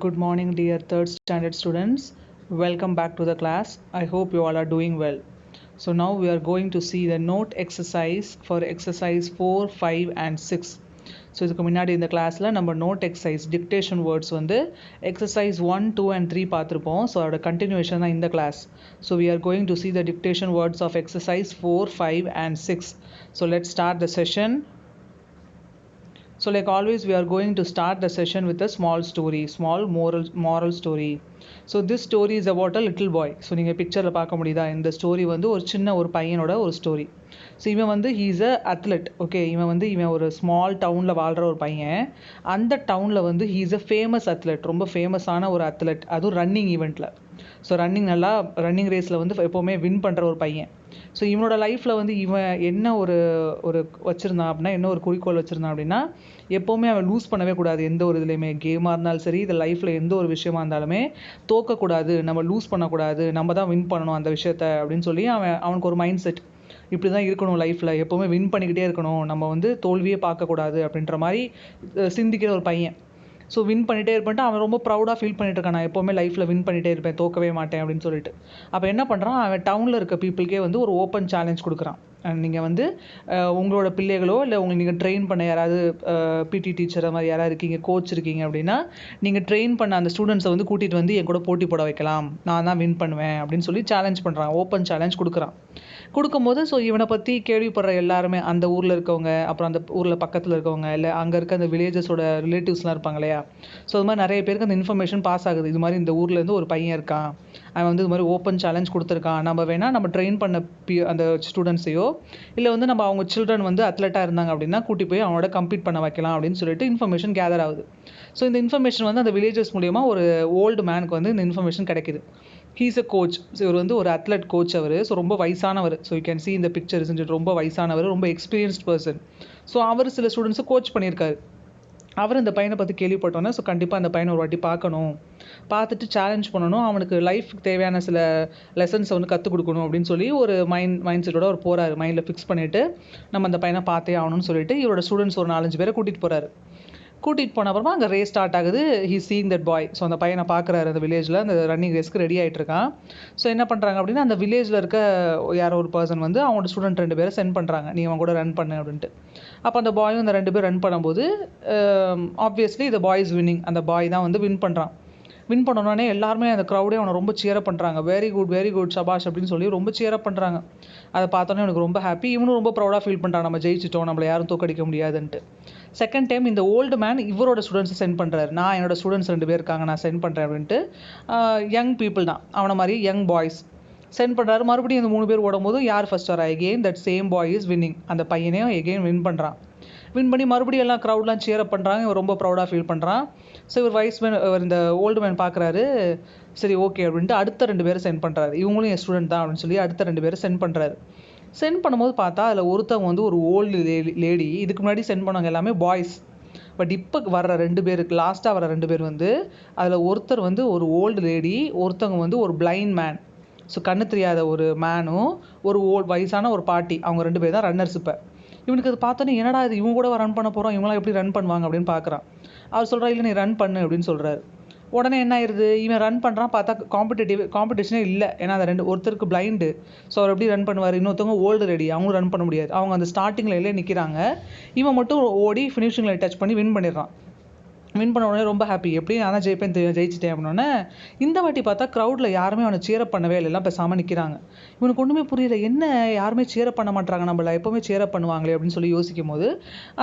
Good morning, dear third standard students. Welcome back to the class. I hope you all are doing well. So, now we are going to see the note exercise for exercise 4, 5, and 6. So இதுக்கு முன்னாடி இந்த கிளாஸில் நம்ம note exercise dictation words வந்து exercise 1, 2 and 3 பார்த்துருப்போம். So அதோட continuation தான் இந்த class. So we are going to see the dictation words of exercise 4, 5 and 6. So let's start the session. So like always, we are going to start the session with a small story, small moral story. So this story is about a little boy. So நீங்கள் பிக்சரில் பார்க்க முடியுதா, இந்த story வந்து ஒரு சின்ன ஒரு பையனோட ஒரு ஸ்டோரி. ஸோ இவன் வந்து ஹீஸ் அ அத்லெட். ஓகே, இவன் ஒரு ஸ்மால் டவுனில் வாழ்கிற ஒரு பையன். அந்த டவுனில் வந்து ஹீஸ் அ ஃபேமஸ் அத்லெட், ரொம்ப ஃபேமஸான ஒரு அத்லெட், அதுவும் ரன்னிங் ஈவெண்ட்டில். ஸோ ரன்னிங் ரேஸில் வந்து எப்போவுமே வின் பண்ணுற ஒரு பையன். ஸோ இவனோட லைஃப்பில் வந்து இவன் என்ன ஒரு வச்சுருந்தான் அப்படின்னா, என்ன ஒரு குறிக்கோள் வச்சுருந்தான் அப்படின்னா, எப்போவுமே அவன் லூஸ் பண்ணவே கூடாது. எந்த ஒரு இதுலேயுமே, கேமாக இருந்தாலும் சரி, இது லைஃப்பில் எந்த ஒரு விஷயமா இருந்தாலுமே தோக்கக்கூடாது, நம்ம லூஸ் பண்ணக்கூடாது, நம்ம தான் வின் பண்ணணும் அந்த விஷயத்த அப்படின்னு சொல்லி அவனுக்கு ஒரு மைண்ட் செட். இப்படி தான் இருக்கணும் லைஃப்பில், எப்போவுமே வின் பண்ணிக்கிட்டே இருக்கணும், நம்ம வந்து தோல்வியே பார்க்கக்கூடாது அப்படின்ற மாதிரி சிந்திக்கிற ஒரு பையன். ஸோ வின் பண்ணிகிட்டே இருப்பேன்ட்டு அவன் ரொம்ப ப்ரௌடாக ஃபீல் பண்ணிட்டு இருக்கான். நான் எப்போவுமே லைஃப்பில் வின் பண்ணிகிட்டே இருப்பேன், தோக்கவே மாட்டேன் அப்படின்னு சொல்லிட்டு. அப்போ என்ன பண்ணுறான், அவன் டவுனில் இருக்க பீப்புளுக்கே வந்து ஒரு ஓப்பன் சேலஞ்ச் கொடுக்குறான். நீங்கள் வந்து உங்களோட பிள்ளைகளோ இல்லை நீங்கள் ட்ரெயின் பண்ண யாராவது பிடி டீச்சர் மாதிரி யாராவது இருக்கீங்க, கோச் இருக்கீங்க அப்படின்னா, நீங்கள் ட்ரெயின் பண்ண அந்த ஸ்டூடெண்ட்ஸை வந்து கூட்டிகிட்டு வந்து என் கூட போட்டி போட வைக்கலாம், நான் தான் வின் பண்ணுவேன் அப்படின்னு சொல்லி சேலஞ்ச் பண்ணுறான், ஓப்பன் சேலஞ்ச் கொடுக்கும்போது ஸோ இவனை பற்றி கேள்விப்படுற எல்லாருமே, அந்த ஊரில் இருக்கவங்க, அப்புறம் அந்த ஊரில் பக்கத்தில் இருக்கவங்க, இல்லை அங்கே இருக்க அந்த வில்லேஜஸோட ரிலேட்டிவ்ஸ்லாம் இருப்பாங்க இல்லையா. ஸோ அது மாதிரி நிறைய பேருக்கு அந்த இன்ஃபர்மேஷன் பாஸ் ஆகுது, இது மாதிரி இந்த ஊர்லேருந்து ஒரு பையன் இருக்கான், அவன் வந்து இது மாதிரி ஓப்பன் சேலஞ்ச் கொடுத்துருக்கான், நம்ம வேணால் நம்ம ட்ரெயின் பண்ண அந்த ஸ்டூடெண்ட்ஸையோ இல்லை வந்து நம்ம அவங்க சில்ட்ரன் வந்து அத்லெட்டாக இருந்தாங்க அப்படின்னா கூட்டி போய் அவனோட கம்ப்ளீட் பண்ண வைக்கலாம் அப்படின்னு சொல்லிட்டு இன்ஃபர்மேஷன் கேதர் ஆகுது. ஸோ இந்த இன்ஃபர்மேஷன் வந்து அந்த வில்லேஜஸ் மூலியமாக ஒரு ஓல்டு மேனுக்கு வந்து இந்த இன்ஃபர்மேஷன் கிடைக்குது. He's a coach. ஸோ இவர் வந்து ஒரு அத்லெட் கோச் அவர். ஸோ ரொம்ப வயசானவர். ஸோ யூ கேன் சி இந்த பிக்சர், ரொம்ப வயசானவர், ரொம்ப எக்ஸ்பீரியன்ஸ்ட் பர்சன். ஸோ அவர் சில ஸ்டூடெண்ட்ஸை கோச் பண்ணியிருக்காரு. அவர் இந்த பையனை பற்றி கேள்விப்பட்டோன்னே ஸோ கண்டிப்பாக அந்த பையனை ஒரு வாட்டி பார்த்துட்டு சேலஞ்ச் பண்ணணும், அவனுக்கு லைஃப்க்கு தேவையான சில லெசன்ஸை வந்து கற்றுக் கொடுக்கணும் அப்படின்னு சொல்லி ஒரு மைண்ட் செட்டோட அவர் போகிறாரு. மைண்டில் ஃபிக்ஸ் பண்ணிவிட்டு நம்ம அந்த பையனை பார்த்தே ஆகணும்னு சொல்லிட்டு இவரோட ஸ்டூடெண்ட்ஸ் ஒரு 4-5 பேரை கூட்டிகிட்டு போன அப்புறமா அங்கே ரேஸ் ஸ்டார்ட் ஆகுது. He seeing that boy. So அந்த பையனை பார்க்குறாரு அந்த வில்லேஜில், அந்த ரன்னிங் ரேஸ்க்கு ரெடி ஆகிட்டு இருக்கான். ஸோ என்ன பண்ணுறாங்க அப்படின்னா, அந்த வில்லேஜில் இருக்க யாரோ ஒரு பர்சன் வந்து அவங்களோட ஸ்டூடெண்ட் 2 பேரை சென்ட் பண்ணுறாங்க, நீ அவன் கூட ரன் பண்ணு அப்படின்ட்டு. அப்போ அந்த பாயும் அந்த 2 பேர் ரன் பண்ணும்போது ஆப்வியஸ்லி இந்த பாய் இஸ் வின்னிங். அந்த பாய் தான் வந்து வின் பண்ணுறான். வின் பண்ணோடனே எல்லாருமே அந்த க்ரௌடே அவனை ரொம்ப சியரப் பண்ணுறாங்க. வெரி குட் சபாஷ் அப்படின்னு சொல்லி ரொம்ப சியரப் பண்ணுறாங்க. அதை பார்த்தோன்னே எனக்கு ரொம்ப ஹாப்பி. இவனும் ரொம்ப ப்ரௌடாக ஃபீல் பண்ணுறான், நம்ம ஜெயிச்சிட்டோம், நம்மளை யாரும் தோக்கடிக்க முடியாதுன்ட்டு. செகண்ட் டைம் இந்த ஓல்டு மேன் இவரோட ஸ்டூடெண்ட்ஸை சென்ட் பண்ணுறாரு. நான் என்னோட ஸ்டூடெண்ட்ஸ் 2 பேர் இருக்காங்க, நான் சென்ட் பண்ணுறேன் அப்படின்ட்டு. யங் பீப்புள் தான், அவனை மாதிரி யங் பாய்ஸ் சென்ட் பண்ணுறாரு. மறுபடியும் இந்த 3 பேர் ஓடும்போது யார் ஃபர்ஸ்ட் வரா, again that same boy is winning. அந்த பையனையும் எகெயின் வின் பண்ணுறான். வின் பண்ணி மறுபடியும் எல்லாம் க்ரௌட்லாம் சியரப் பண்ணுறாங்க. இவர் ரொம்ப ப்ரௌடாக ஃபீல் பண்ணுறான். ஸோ இவர் இந்த ஓல்டு மேன் பார்க்குறாரு, சரி ஓகே அப்படின்ட்டு அடுத்த 2 பேரை சென்ட் பண்ணுறாரு. இவங்களும் என் ஸ்டூடெண்ட் தான் அப்படின்னு சொல்லி அடுத்த 2 பேரை சென்ட் பண்ணுறாரு. சென்ட் பண்ணும்போது பார்த்தா அதில் ஒருத்தவங்க வந்து ஒரு ஓல்டு லேடி. இதுக்கு முன்னாடி சென்ட் பண்ணவங்க எல்லாமே பாய்ஸ். பட் இப்போ வர்ற 2 பேருக்கு, லாஸ்ட்டாக வர 2 பேர் வந்து அதில் ஒருத்தர் வந்து ஒரு ஓல்டு லேடி, ஒருத்தவங்க வந்து ஒரு பிளைண்ட் மேன். ஸோ கண்ணு தெரியாத ஒரு மேனும் ஒரு வயசான ஒரு பாட்டி, அவங்க 2 பேர் தான் ரன்னர்ஸ். இப்போ இவனுக்கு அது பார்த்தோன்னே, என்னடா இது, இவங்க கூட ரன் பண்ண போகிறோம், இவங்களாம் எப்படி ரன் பண்ணுவாங்க அப்படின்னு பார்க்குறான். அவர் சொல்கிறா, இல்லை நீ ரன் பண்ணு அப்படின்னு சொல்கிறாரு. உடனே என்ன ஆயிடுது, இவன் ரன் பண்ணுறான். பார்த்தா காம்படிஷனே இல்லை. ஏன்னா அந்த ஒருத்தருக்கு பிளைண்டு. ஸோ அவர் எப்படி ரன் பண்ணுவார், இன்னொருத்தவங்க ஓல்டு ரெடி, அவங்களும் ரன் பண்ண முடியாது. அவங்க அந்த ஸ்டார்டிங் லைன்லேயே நிற்கிறாங்க. இவன் மட்டும் ஓடி ஃபினிஷிங் லைன் டச் பண்ணி வின் பண்ணிடுறான். வின் பண்ண உடனே ரொம்ப ஹாப்பி, எப்படி நான் தான் ஜெயிச்சிட்டேன் அப்படின்னோடனே இந்த வாட்டி பார்த்தா க்ரௌடில் யாருமே அவனை சியரப் பண்ணவே இல்லை, எல்லாம் பேசாமல் நிற்கிறாங்க. இவனுக்கு ஒன்றுமே புரியல, என்ன யாருமே சியரப் பண்ண மாட்டாங்க, நம்மள எப்போவுமே சியரப் பண்ணுவாங்களே அப்படின்னு சொல்லி யோசிக்கும் போது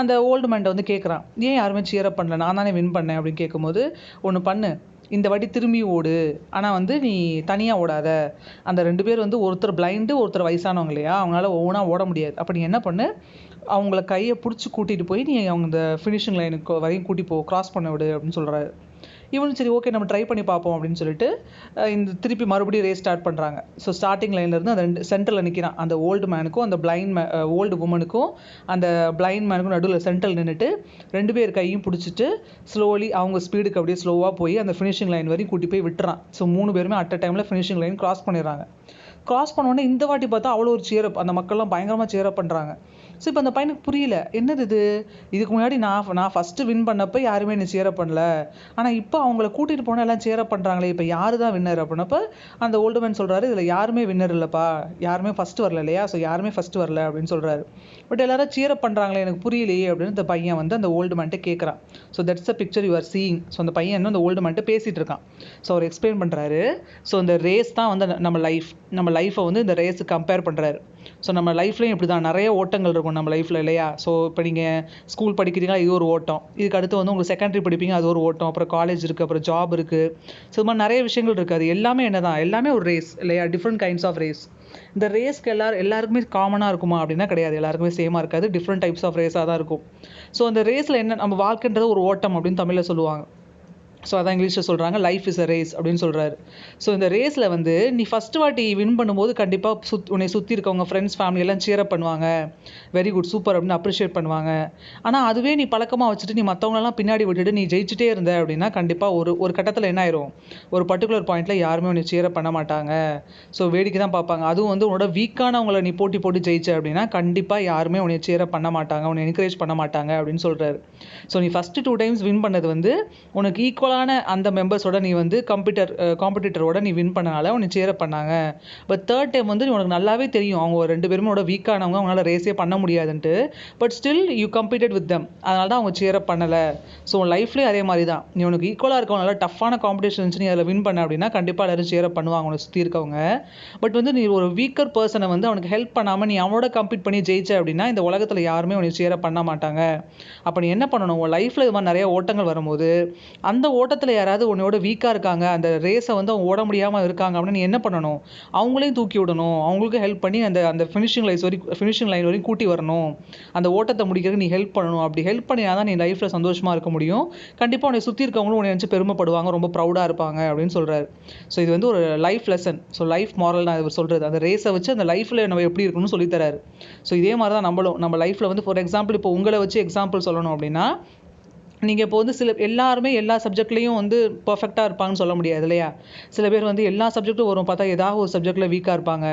அந்த ஓல்டு மேன்ட்ட வந்து கேட்குறான், ஏன் யாருமே சியரப் பண்ணல, நான் தானே வின் பண்ணேன் அப்படின்னு கேட்கும்போது, ஒன்று பண்ணு, இந்த வாட்டி திரும்பி ஓடு, ஆனால் வந்து நீ தனியாக ஓடாத. அந்த 2 பேர் வந்து ஒருத்தர் பிளைண்டு, ஒருத்தர் வயசானவங்க இல்லையா, அவங்களால ஒவ்வொன்றா ஓட முடியாது. அப்போ நீ என்ன பண்ணு, அவங்கள கையை பிடிச்சி கூட்டிகிட்டு போய் நீ அவங்க இந்த ஃபினிஷிங் லைனுக்கு வரையும் கிராஸ் பண்ண விடு அப்படின்னு சொல்கிறாரு. இவனும் சரி ஓகே நம்ம ட்ரை பண்ணி பார்ப்போம் அப்படின்னு சொல்லிட்டு இந்த திருப்பி மறுபடியும் ரேஸ் ஸ்டார்ட் பண்ணுறாங்க. ஸோ ஸ்டார்டிங் லைன்லேருந்து அந்த 2 சென்டரில் நிற்கிறான். அந்த ஓல்டு மேனுக்கும் அந்த ஓல்டு உமனுக்கும் அந்த பிளைண்ட் மேனுக்கும் நடுவில் சென்டரில் நின்றுட்டு 2 பேர் கையும் பிடிச்சிட்டு ஸ்லோலி அவங்க ஸ்பீடுக்கு அப்படியே ஸ்லோவாக போய் அந்த ஃபினிஷிங் லைன் வரையும் கூட்டி போய் விட்டுறான். ஸோ 3 பேருமே அட் அ டைமில் ஃபினிஷிங் லைன் கிராஸ் பண்ணிடுறாங்க. கிராஸ் பண்ணோடனே இந்த வாட்டி பார்த்தா அவ்வளோ ஒரு சியரப், அந்த மக்கள்லாம் பயங்கரமாக சியரப் பண்ணுறாங்க. ஸோ இப்போ அந்த பையனுக்கு புரியல, என்னது இது, இதுக்கு முன்னாடி நான் ஃபஸ்ட்டு வின் பண்ணப்போ யாருமே என்னை சேரப் பண்ணல, ஆனால் இப்போ அவங்கள கூட்டிகிட்டு போனால் எல்லாம் சேரப் பண்ணுறாங்களே, இப்போ யார் தான் வின்னர் அப்படின்னப்போ அந்த ஓல்டு மேன் சொல்கிறாரு, இதில் யாருமே வின்னர் இல்லைப்பா, யாருமே ஃபஸ்ட்டு வரல இல்லையா, ஸோ யாருமே ஃபஸ்ட்டு வரல அப்படின்னு சொல்கிறாரு. பட் எல்லாரும் சேரப் பண்ணுறாங்களே எனக்கு புரியலையே அப்படின்னு இந்த பையன் வந்து அந்த ஓல்டு மேன்ட்டு கேட்குறான். So that's a picture you are seeing. So அந்த பையன் இன்னும் அந்த ஓல்டு மேன்ட்டு பேசிகிட்டு இருக்கான். ஸோ அவர் எக்ஸ்பிளைன் பண்ணுறாரு. ஸோ இந்த ரேஸ் தான் வந்து நம்ம லைஃப்பை வந்து இந்த ரேஸுக்கு கம்பேர் பண்ணுறாரு. ஸோ நம்ம லைஃப்லேயும் இப்படி தான் நிறைய ஓட்டங்கள் இருக்கும் நம்ம லைஃப்பில் இல்லையா. ஸோ இப்போ நீங்கள் ஸ்கூல் படிக்கிறீங்களா, இது ஒரு ஓட்டம். இதுக்கு அடுத்து வந்து உங்களுக்கு செகண்டரி படிப்பீங்க, அது ஒரு ஓட்டம். அப்புறம் காலேஜ் இருக்குது, அப்புறம் ஜாப் இருக்குது. ஸோ இது மாதிரி நிறைய விஷயங்கள் இருக்குது. அது எல்லாமே என்ன தான், எல்லாமே ஒரு ரேஸ் இல்லையா, டிஃப்ரெண்ட் கைண்ட்ஸ் ஆஃப் ரேஸ். இந்த ரேஸ்க்கு எல்லாருக்குமே காமனாக இருக்குமா அப்படின்னா கிடையாது, எல்லாருக்குமே சேமாக இருக்காது, டிஃப்ரெண்ட் டைப்ஸ் ஆஃப் ரேஸாக தான் இருக்கும். ஸோ அந்த ரேஸில் என்ன, நம்ம வாழ்க்கைன்றது ஒரு ஓட்டம் அப்படின்னு தமிழில் சொல்லுவாங்க. ஸோ அதான் இங்கிலீஷில் சொல்கிறாங்க, லைஃப் இஸ் அ ரேஸ் அப்படின்னு சொல்கிறாரு. ஸோ இந்த ரேஸில் வந்து நீ ஃபஸ்ட்டு வாட்டி வின் பண்ணும்போது கண்டிப்பாக உன்னை சுற்றி இருக்கவங்க ஃப்ரெண்ட்ஸ் ஃபேமிலி எல்லாம் சேரப் பண்ணுவாங்க, வெரி குட் சூப்பர் அப்படின்னு அப்ரிஷியேட் பண்ணுவாங்க. ஆனால் அதுவே நீ பழக்கமாக வச்சுட்டு நீ மற்றவங்களெல்லாம் பின்னாடி விட்டுட்டு நீ ஜெயிச்சுட்டே இருந்த அப்படின்னா கண்டிப்பாக ஒரு கட்டத்தில் என்ன ஆயிரும், ஒரு பர்டிகுலர் பாயிண்ட்டில் யாருமே உன்னை சேரப் பண்ண மாட்டாங்க. ஸோ வேடிக்கை தான் பார்ப்பாங்க. அதுவும் வந்து உன்னோட வீக்கானவங்களை நீ போட்டு ஜெயிச்ச அப்படின்னா கண்டிப்பாக யாருமே உன்னை சேரப் பண்ண மாட்டாங்க, உன்னை என்கரேஜ் பண்ண மாட்டாங்க அப்படின்னு சொல்கிறாரு. ஸோ நீ ஃபஸ்ட்டு 2 times வின் பண்ணது வந்து உனக்கு ஈக்குவலான அந்த மெம்பர்ஸோட நீ வந்து காம்படிட்டரோட நீ வின் பண்ணனால உன்னை சேரப் பண்ணாங்க. பட் தேர்ட் டைம் வந்து உனக்கு நல்லாவே தெரியும் அவங்க 2 பேருமே வீக்கானவங்க, அவங்களால ரேஸே பண்ண முடியாதுன்ட்டு. But still you competed with them, அதனால தான் அவங்க சேரப் பண்ணலை. ஸோ உன் லைஃப்லேயே அதே மாதிரி தான், நீ உனக்கு ஈக்குவலாக இருக்கவங்க, நல்லா டஃப்பான காம்படிஷன் இருந்துச்சு, நீ அதில் வின் பண்ண அப்படின்னா கண்டிப்பாக எல்லாரும் சேரப் பண்ணுவாங்க உன்னை சுற்றி இருக்கவங்க. பட் வந்து நீ ஒரு வீக்கர் பர்சனை வந்து அவனுக்கு ஹெல்ப் பண்ணாமல் நீ அவனோட கம்பீட் பண்ணி ஜெயிச்ச அப்படின்னா இந்த உலகத்தில் யாருமே உன்னை சேரப் பண்ண மாட்டாங்க. அப்போ நீ என்ன பண்ணணும், உன் லைஃப்பில் இது மாதிரி நிறைய ஓட்டங்கள் வரும்போது அந்த ஓட்டத்தில் யாராவது உன்னோட வீக்காக இருக்காங்க, அந்த ரேஸை வந்து அவங்க ஓட முடியாமல் இருக்காங்க அப்படின்னு நீ என்ன பண்ணணும், அவங்களையும் தூக்கி விடணும், அவங்களுக்கு ஹெல்ப் பண்ணி அந்த ஃபினிஷிங் லைன் வரைக்கும் கூட்டி வரணும், அந்த ஓட்டத்தை முடிக்கிறதுக்கு நீ ஹெல்ப் பண்ணணும். அப்படி ஹெல்ப் பண்ணினா தான் நீ லைஃப்பில் சந்தோஷமாக இருக்க முடியும். கண்டிப்பாக உன்னை சுற்றி இருக்கவங்களும் உன்னை நினச்சி பெருமைப்படுவாங்க, ரொம்ப ப்ரௌடாக இருப்பாங்க அப்படின்னு சொல்கிறாரு. ஸோ இது வந்து ஒரு life lesson. So life moral நான் இவர் சொல்கிறது, அந்த ரேஸை வச்சு அந்த லைஃப்பில் நம்ம எப்படி இருக்கணும்னு சொல்லித்தராரு. ஸோ இதே மாதிரி தான் நம்ம லைஃப்பில் வந்து ஃபார் எக்ஸாம்பிள் இப்போ உங்களை வச்சு எக்ஸாம்பிள் சொல்லணும் அப்படின்னா, நீங்கள் இப்போ வந்து எல்லாருமே எல்லா சப்ஜெக்ட்லேயும் வந்து பர்ஃபெக்டாக இருப்பாங்கன்னு சொல்ல முடியாது இல்லையா. சில பேர் வந்து எல்லா சப்ஜெக்ட்டும் வரும், பார்த்தா ஏதாவது ஒரு சப்ஜெக்டில் வீக்காக இருப்பாங்க.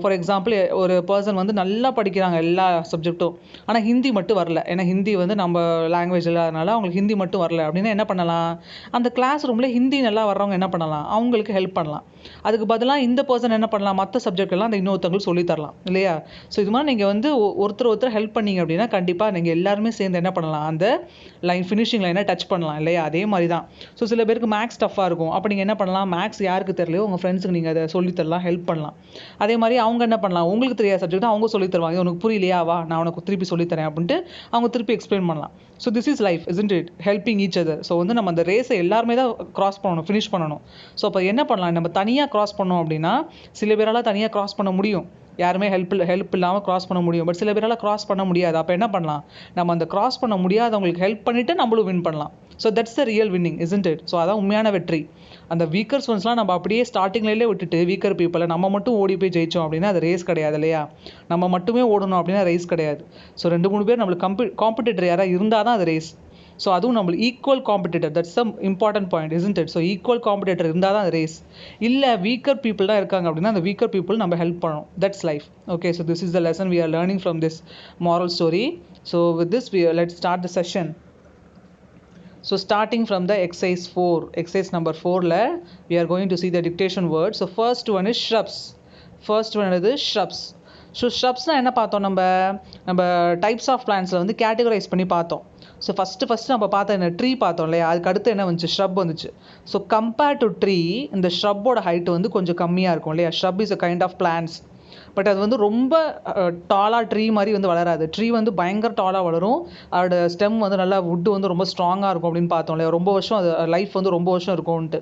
ஃபார் எக்ஸாம்பிள் ஒரு பர்சன் வந்து நல்லா படிக்கிறாங்க எல்லா சப்ஜெக்ட்டும், ஆனால் ஹிந்தி மட்டும் வரல, ஏன்னா ஹிந்தி வந்து நம்ம லாங்குவேஜ் இல்லாதனால அவங்களுக்கு ஹிந்தி மட்டும் வரல அப்படின்னா என்ன பண்ணலாம், அந்த கிளாஸ் ரூமில் ஹிந்தி நல்லா வர்றவங்க என்ன பண்ணலாம், அவங்களுக்கு ஹெல்ப் பண்ணலாம். அதுக்கு பதிலாக இந்த பர்சன் என்ன பண்ணலாம், மற்ற சப்ஜெக்ட்லாம் அந்த இன்னொருத்தவங்களுக்கு சொல்லித்தரலாம் இல்லையா. ஸோ இது மாதிரி நீங்கள் வந்து ஒருத்தர் ஹெல்ப் பண்ணீங்க அப்படின்னா கண்டிப்பாக நீங்கள் எல்லாருமே சேர்ந்து என்ன பண்ணலாம், அந்த ஃபினிஷிங் லைனை டச் பண்ணலாம் இல்லையா. அதே மாதிரி தான். ஸோ சில பேருக்கு மேக்ஸ் டஃப்பாக இருக்கும், அப்போ நீங்கள் என்ன பண்ணலாம், மேக்ஸ் யாருக்கு தெரியலையோ உங்கள் ஃப்ரெண்ட்ஸுக்கு நீங்கள் அதை சொல்லித்தரலாம், ஹெல்ப் பண்ணலாம். அதே மாதிரி அவங்க என்ன பண்ணலாம், உங்களுக்கு தெரியாத சப்ஜெக்ட் அவங்க சொல்லி தருவாங்க, உனக்கு புரியலையா வா நான் உனக்கு திருப்பி சொல்லித்தரேன் அப்படின்ட்டு அவங்க திருப்பி எக்ஸ்பிளைன் பண்ணலாம். So this is life, isn't it? Helping each other. So வந்து நம்ம அந்த ரேஸை எல்லாருமே தான் கிராஸ் பண்ணணும், ஃபினிஷ் பண்ணணும். ஸோ அப்போ என்ன பண்ணலாம், நம்ம தனியாக கிராஸ் பண்ணோம் அப்படின்னா சில பேரால் தனியாக கிராஸ் பண்ண முடியும், யாருமே ஹெல்ப் இல்லாமல் கிராஸ் பண்ண முடியும். பட் சில பேரால் கிராஸ் பண்ண முடியாது. அப்போ என்ன பண்ணலாம், நம்ம அந்த கிராஸ் பண்ண முடியாதவங்களுக்கு ஹெல்ப் பண்ணிவிட்டு நம்மளும் வின் பண்ணலாம். So that's the real winning, isn't it? So அதான் உண்மையான வெற்றி. அந்த வீக்கர்ஸ் ஒன்ஸ்லாம் நம்ம அப்படியே ஸ்டார்டிங்லேயே விட்டுட்டு வீக்கர் பீப்பிளை நம்ம மட்டும் ஓடி போய் ஜெயிச்சோம் அப்படின்னா அது ரேஸ் கிடையாது இல்லையா. நம்ம மட்டுமே ஓடணும் அப்படின்னா ரேஸ் கிடையாது. ஸோ 2-3 பேர் நம்மளுக்கு காம்படிட்டர் யாராவது இருந்தால் தான் அது ரேஸ். ஸோ அதுவும் நம்மளுக்கு equal competitor, that's the important point, isn't it? So equal competitor இருந்தால் தான் அது ரேஸ். இல்லை வீக்கர் பீப்புள் தான் இருக்காங்க அப்படின்னா அந்த வீக்கர் பீப்புள் நம்ம ஹெல்ப் பண்ணணும். That's life. Okay, so this is the lesson we are learning from this moral story. So with this let's start the session. So starting from the exercise 4, exercise number 4ல we are going to see the dictation words. So first one is shrubs. First one is shrubs. So ஷ்ரப்ஸ்னால் என்ன பார்த்தோம், நம்ம types of பிளான்ஸில் வந்து categorise பண்ணி பார்த்தோம். So first நம்ம பார்த்தோம் என்ன, ட்ரீ பார்த்தோம் இல்லையா. அதுக்கு அடுத்து என்ன வந்துச்சு, ஷ்ரப் வந்துச்சு. ஸோ கம்பேர் டு ட்ரீ இந்த ஷ்ரப்போட ஹைட் வந்து கொஞ்சம் கம்மியாக இருக்கும் இல்லையா. Shrub is a kind of plants. But அது வந்து ரொம்ப டாலாக ட்ரீ மாதிரி வந்து வளராது. ட்ரீ வந்து பயங்கர டாலாக வளரும், அதோட ஸ்டெம் வந்து நல்லா வுட்டு வந்து ரொம்ப ஸ்ட்ராங்காக இருக்கும் அப்படின்னு பார்த்தோம் இல்லையா. ரொம்ப வருஷம் அது லைஃப் வந்து ரொம்ப வருஷம் இருக்கும்ன்ட்டு.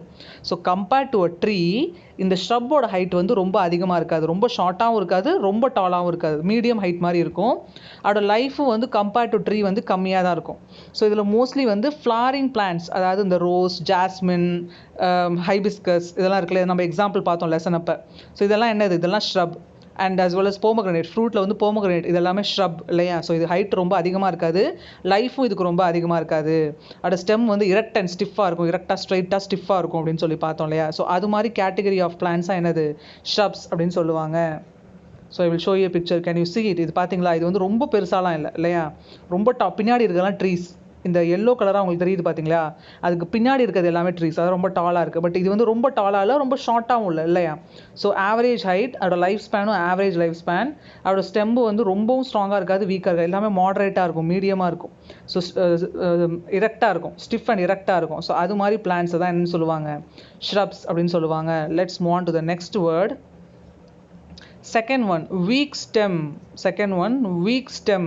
So compare to a tree இந்த ஷ்ரப்போட ஹைட் வந்து ரொம்ப அதிகமாக இருக்காது, ரொம்ப ஷார்ட்டாகவும் இருக்காது, ரொம்ப டாலாகவும் இருக்காது, மீடியம் ஹைட் மாதிரி இருக்கும். அதோட லைஃபும் வந்து கம்பேர் டு ட்ரீ வந்து கம்மியாக தான் இருக்கும். ஸோ இதில் மோஸ்ட்லி வந்து ஃப்ளாரிங் பிளான்ட்ஸ், அதாவது இந்த ரோஸ், ஜாஸ்மின், ஹைபிஸ்கஸ் இதெல்லாம் இருக்குல்ல, நம்ம எக்ஸாம்பிள் பார்த்தோம் லெசன் அப்போ. ஸோ இதெல்லாம் என்னது, இதெல்லாம் shrub. And as well as pomegranate, ஃப்ரூட்டில் வந்து pomegranate இதெல்லாமே ஷ்ரப் இல்லையா. ஸோ இது ஹைட் ரொம்ப அதிகமாக இருக்காது, லைஃபும் இதுக்கு ரொம்ப அதிகமாக இருக்காது. அதோட ஸ்டெம் வந்து இரக்ட் அண்ட் ஸ்டிஃபாக இருக்கும், இரக்டாக ஸ்ட்ரைட்டாக ஸ்டிஃபாக இருக்கும் அப்படின்னு சொல்லி பார்த்தோம் இல்லையா. ஸோ அது மாதிரி கேட்டகரி ஆஃப் பிளான்ஸாக என்னது, ஷ்ரப்ஸ் அப்படின்னு சொல்லுவாங்க. So I will show you picture. Can you see it? இது பார்த்தீங்களா, இது வந்து ரொம்ப பெருசாலாம் இல்லை இல்லையா, ரொம்ப பின்னாடி இருக்கலாம் ட்ரீஸ். இந்த எல்லோ கலராக உங்களுக்கு தெரியுது பார்த்தீங்களா, அதுக்கு பின்னாடி இருக்கிறது எல்லாமே ட்ரீஸ், அது ரொம்ப டாலாக இருக்குது. பட் இது வந்து ரொம்ப டாலாக இல்லை, ரொம்ப ஷார்ட்டாகவும் இல்லை இல்லையா. ஸோ ஆவரேஜ் ஹைட், அதோட லைஃப் ஸ்பேனும் ஆவரேஜ் லைஃப் ஸ்பேன். அதோட ஸ்டெம்பு வந்து ரொம்பவும் ஸ்ட்ராங்காக இருக்காது, வீக்காக இருக்காது, எல்லாமே மாடரேட்டாக இருக்கும், மீடியமாக இருக்கும். ஸோ இரெக்டாக இருக்கும், ஸ்டிஃப் அண்ட் இரெக்டாக இருக்கும். ஸோ அது மாதிரி பிளான்ஸை தான் என்னன்னு சொல்லுவாங்க, ஷ்ரப்ஸ் அப்படின்னு சொல்லுவாங்க. Let's move on to the next word. Second one week stem. Second one week stem.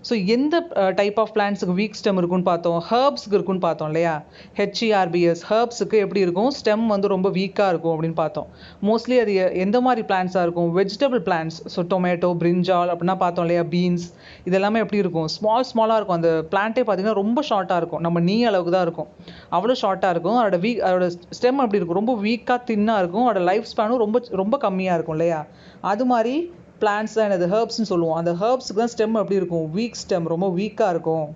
So எந்த டைப் ஆஃப் பிளான்ஸுக்கு வீக் ஸ்டெம் இருக்குன்னு பார்த்தோம், ஹர்ப்ஸுக்கு இருக்குன்னு பார்த்தோம் இல்லையா. ஹெச்இஆர்பிஎஸ், ஹர்ப்ஸுக்கு எப்படி இருக்கும், ஸ்டெம் வந்து ரொம்ப வீக்காக இருக்கும் அப்படின்னு பார்த்தோம். மோஸ்ட்லி அது எந்த மாதிரி பிளான்ஸாக இருக்கும், வெஜிடபிள் பிளான்ஸ். ஸோ டொமேட்டோ, பிரிஞ்சால் அப்படின்னா பார்த்தோம் இல்லையா, பீன்ஸ், இதெல்லாமே எப்படி இருக்கும், ஸ்மாலாக இருக்கும். அந்த பிளான்ட்டே பார்த்தீங்கன்னா ரொம்ப ஷார்ட்டாக இருக்கும், நம்ம நீ அளவுக்கு தான் இருக்கும், அவ்வளோ ஷார்ட்டாக இருக்கும். அதோட ஸ்டெம் எப்படி இருக்கும், ரொம்ப வீக்காக தின்னாக இருக்கும். அதோட லைஃப் ஸ்பேனும் ரொம்ப ரொம்ப கம்மியாக இருக்கும் இல்லையா. அது மாதிரி பிளான்ஸ் தான் என்னது, ஹர்ப்ஸ்னு சொல்லுவோம். அந்த ஹர்ப்ஸுக்கு தான் ஸ்டெம் எப்படி இருக்கும், வீக் ஸ்டெம், ரொம்ப வீக்காக இருக்கும்.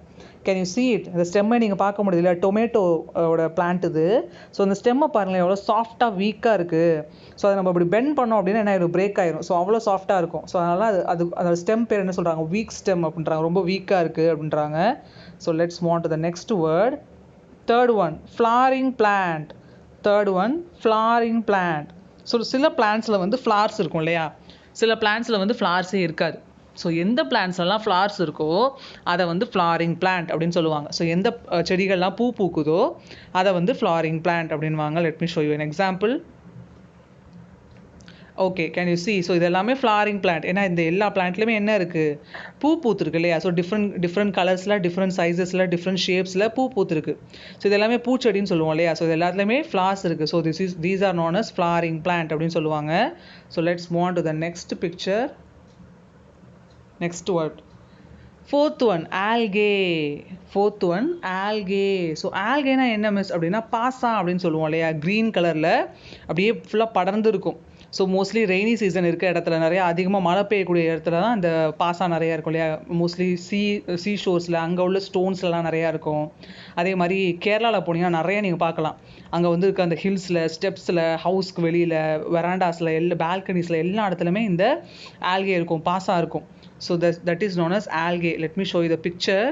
Can you see it? அந்த ஸ்டெம்மை நீங்கள் பார்க்க முடியுது இல்லை, டொமேட்டோட பிளான்ட் இது. ஸோ அந்த ஸ்டெம்மை பாருங்களேன் எவ்வளோ சாஃப்டாக வீக்காக இருக்குது. ஸோ அதை நம்ம இப்படி பெண்ட் பண்ணோம் அப்படின்னா என்ன ஆயிடும், பிரேக் ஆயிரும். ஸோ அவ்வளோ சாஃப்டாக இருக்கும். ஸோ அதனால் அதோட ஸ்டெம் பேர் என்ன சொல்கிறாங்க, வீக் ஸ்டெம் அப்படின்றாங்க, ரொம்ப வீக்காக இருக்குது அப்படின்றாங்க. So let's move on to the next word. Third one flooring plant. Third one flooring plant. So சில பிளான்ட்ஸில் வந்து ஃப்ளார்ஸ் இருக்கும் இல்லையா, சில பிளான்ட்ஸில் வந்து ஃப்ளார்ஸே இருக்காது. ஸோ எந்த பிளான்ட்ஸ்லாம் ஃப்ளார்ஸ் இருக்கோ அதை வந்து ஃப்ளாரிங் பிளான்ட் அப்படின்னு சொல்லுவாங்க. ஸோ எந்த செடிகள்லாம் பூ பூக்குதோ அதை வந்து ஃப்ளாரிங் பிளான்ட் அப்படின்வாங்க. Let me show you an example. Okay, can you see? So இது எல்லாமே ஃப்ளாரிங் பிளான்ட். ஏன்னா இந்த எல்லா பிளான்ட்லையுமே என்ன இருக்குது, பூ பூத்துருக்கு இல்லையா. ஸோ டிஃப்ரெண்ட் கலர்ஸில், டிஃப்ரெண்ட் சைஸஸில், டிஃப்ரெண்ட் ஷேப்ஸில் பூ பூத்துருக்கு. ஸோ இது எல்லாமே பூச்செடின்னு சொல்லுவோம் இல்லையா. ஸோ இது எல்லாத்துலேயுமே ஃப்ளார்ஸ் இருக்குது. So these are known as flowering plant அப்படின்னு சொல்லுவாங்க. So let's move on to the next picture. Next word. Fourth one algae. Fourth one algae. So ஆல்கேனா என்ன மிஸ் அப்படின்னா, பாசா அப்படின்னு சொல்லுவோம் இல்லையா, க்ரீன் கலரில் அப்படியே ஃபுல்லாக படர்ந்து இருக்கும். ஸோ மோஸ்ட்லி ரெய்னி சீசன் இருக்க இடத்துல, நிறையா அதிகமாக மழை பெய்யக்கூடிய இடத்துல தான் இந்த பாசா நிறையா இருக்கும் இல்லையா. மோஸ்ட்லி சீ ஷோர்ஸில் அங்கே உள்ள ஸ்டோன்ஸ்லாம் நிறையா இருக்கும். அதே மாதிரி கேரளாவில் போனீங்கன்னா நிறையா நீங்கள் பார்க்கலாம். அங்கே வந்து இருக்க அந்த ஹில்ஸில், ஸ்டெப்ஸில், ஹவுஸ்க்கு வெளியில், வெராண்டாஸில், பால்கனிஸில் எல்லா இடத்துலையுமே இந்த ஆல்கே இருக்கும், பாசா இருக்கும். So that is known as algae. Let me show you the picture.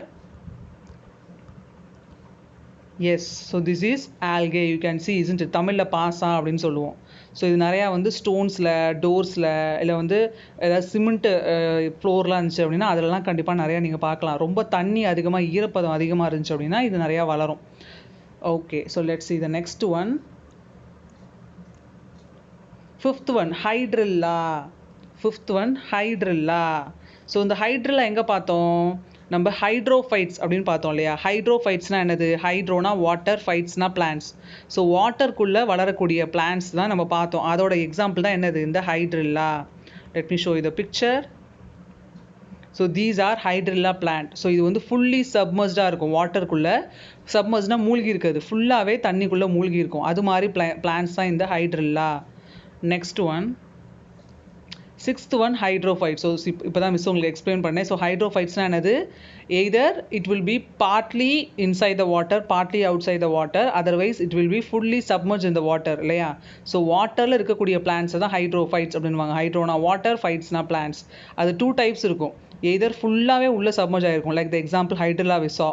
Yes, so this is algae. You can see, isn't it? தமிழில் பாசா அப்படின்னு சொல்லுவோம். ஸோ இது நிறையா வந்து ஸ்டோன்ஸில், டோர்ஸில், இல்லை வந்து ஏதாவது சிமெண்ட்டு ஃப்ளோர்லாம் இருந்துச்சு அப்படின்னா அதிலலாம் கண்டிப்பாக நிறையா நீங்கள் பார்க்கலாம். ரொம்ப தண்ணி அதிகமாக, ஈரப்பதம் அதிகமாக இருந்துச்சு அப்படின்னா இது நிறையா வளரும். Okay, so let's see the next one. Fifth one hydrilla. Fifth one hydrilla. So இந்த ஹைட்ரில்லா எங்கே பார்த்தோம், நம்ம ஹைட்ரோஃபைட்ஸ் அப்படின்னு பார்த்தோம் இல்லையா. ஹைட்ரோஃபைட்ஸ்னால் என்னது, ஹைட்ரோனா வாட்டர், ஃபைட்ஸ்னா பிளான்ஸ். ஸோ வாட்டருக்குள்ளே வளரக்கூடிய பிளான்ஸ் தான் நம்ம பார்த்தோம். அதோட எக்ஸாம்பிள் தான் என்னது, இந்த hydrilla. Let me show you the picture. So these R hydrilla plant. So இது வந்து ஃபுல்லி சப்மர்ஸ்டாக இருக்கும், வாட்டருக்குள்ளே. சப்மர்ஸ்னால் மூழ்கி இருக்காது, ஃபுல்லாகவே தண்ணிக்குள்ளே மூழ்கி இருக்கும். அது மாதிரி பிளான்ஸ் தான் இந்த hydrilla. Next one. Sixth one hydrophyte. So இப்போ தான் மிஸ் உங்களுக்கு எக்ஸ்பிளைன் பண்ணேன். ஸோ ஹைட்ரோஃபைட்ஸ்னால் என்னது, either it will be partly inside the water, partly outside the water, otherwise it will be fully submerge in the water இல்லையா. So வாட்டரில் இருக்கக்கூடிய பிளான்ஸை தான் ஹைட்ரோஃபைட்ஸ் அப்படின்வாங்க. ஹைட்ரோனா வாட்டர், ஃபைட்ஸ்னா பிளான்ஸ். அது 2 டைப்ஸ் இருக்கும். எய்தர் ஃபுல்லாகவே உள்ளே சப்மர்ஜ் ஆகிருக்கும், like the example hydrilla we saw.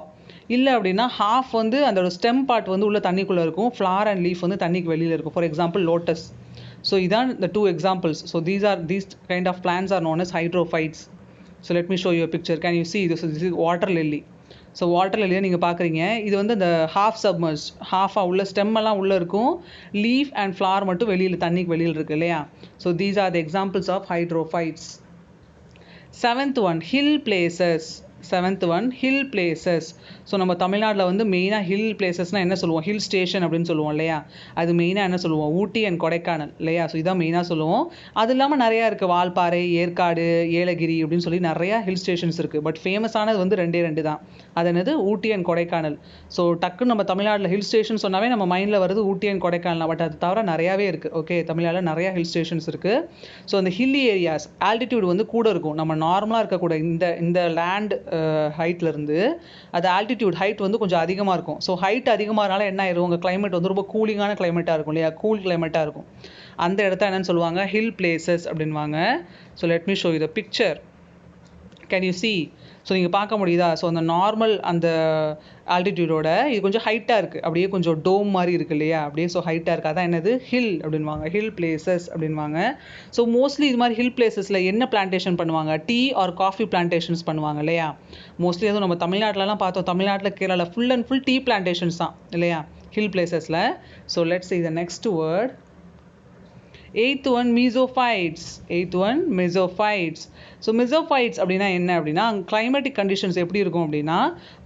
இல்லை அப்படின்னா ஹாஃப் வந்து அதோட ஸ்டெம் பார்ட் வந்து உள்ள தண்ணிக்குள்ளே இருக்கும், ஃப்ளார் அண்ட் லீஃப் வந்து தண்ணிக்கு வெளியில் இருக்கும். For example lotus. So இதான் the 2 examples. So these kind of plants are known as hydrophytes. So let me show you a picture. Can you see this is water lily. So water lily நீங்கள் பார்க்குறீங்க, இது வந்து இந்த half submerge, ஹாஃபாக உள்ள stem எல்லாம் உள்ளே இருக்கும், leaf and flower மட்டும் வெளியில், தண்ணிக்கு வெளியில் இருக்குது இல்லையா. So these are the examples of hydrophytes. Seventh one hill places. Seventh one hill places. So நம்ம தமிழ்நாட்டில் வந்து மெயினாக ஹில் பிளேசஸ்னால் என்ன சொல்லுவோம், ஹில் ஸ்டேஷன் அப்படின்னு சொல்லுவோம் இல்லையா. அது மெயினாக என்ன சொல்லுவோம், ஊட்டி அண்ட் கொடைக்கானல் இல்லையா. ஸோ இதான் மெயினாக சொல்லுவோம். அது இல்லாமல் நிறையா இருக்குது, வால்பாறை, ஏற்காடு, ஏலகிரி அப்படின்னு சொல்லி நிறையா ஹில் ஸ்டேஷன்ஸ் இருக்குது. பட் ஃபேமஸானது வந்து 2 தான். அது என்னது, ஊட்டி அண்ட் கொடைக்கானல். ஸோ டக்குன்னு நம்ம தமிழ்நாட்டில் ஹில் ஸ்டேஷன் சொன்னாவே நம்ம மைண்டில் வருது ஊட்டி அண்ட் கொடைக்கானல். பட் அது தவிர நிறையாவே இருக்குது. ஓகே, தமிழ்நாட்டில் நிறையா ஹில் ஸ்டேஷன்ஸ் இருக்குது. ஸோ அந்த ஹில்லி ஏரியாஸ் ஆல்டிடியூட் வந்து கூட இருக்கும். நம்ம நார்மலாக இருக்கக்கூட இந்த லேண்ட் ஹைட்லேருந்து அது ஆல்டிடியூட் ஹைட் வந்து கொஞ்சம் அதிகமாக இருக்கும். ஸோ ஹைட் அதிகமாகனால என்ன ஆயிரும், உங்கள் கிளைமேட் வந்து ரொம்ப கூலிங்கான கிளைமேட்டாக இருக்கும் இல்லையா, கூல் கிளைமேட்டாக இருக்கும். அந்த இடத்த என்னன்னு சொல்லுவாங்க ஹில் பிளேசஸ் அப்படின்வாங்க. So let me show you the picture. Can you see? So நீங்கள் பார்க்க முடியுதா? ஸோ அந்த நார்மல் அந்த ஆல்டிடியூடோட இது கொஞ்சம் ஹைட்டாக இருக்குது, அப்படியே கொஞ்சம் டோம் மாதிரி இருக்குது இல்லையா, அப்படியே ஸோ ஹைட்டாக இருக்குது, அதான் என்னது ஹில் அப்படின்வாங்க, ஹில் பிளேசஸ் அப்படின்வாங்க. ஸோ மோஸ்ட்லி இது மாதிரி ஹில் பிளேசஸில் என்ன பிளான்டேஷன் பண்ணுவாங்க? டீ ஆர் காஃபி பிளான்டேஷன்ஸ் பண்ணுவாங்க இல்லையா. மோஸ்ட்லி அதுவும் நம்ம தமிழ்நாட்டிலலாம் பார்த்தோம், தமிழ்நாட்டில் கேரளாவில் full and full tea plantations தான் இல்லையா ஹில் பிளேசஸில். So let's see the next word. Eighth one, mesophytes. Eighth one, mesophytes. So mesophytes அப்படின்னா என்ன அப்படின்னா, கிளைமேட்டிக் கண்டிஷன்ஸ் எப்படி இருக்கும் அப்படின்னா,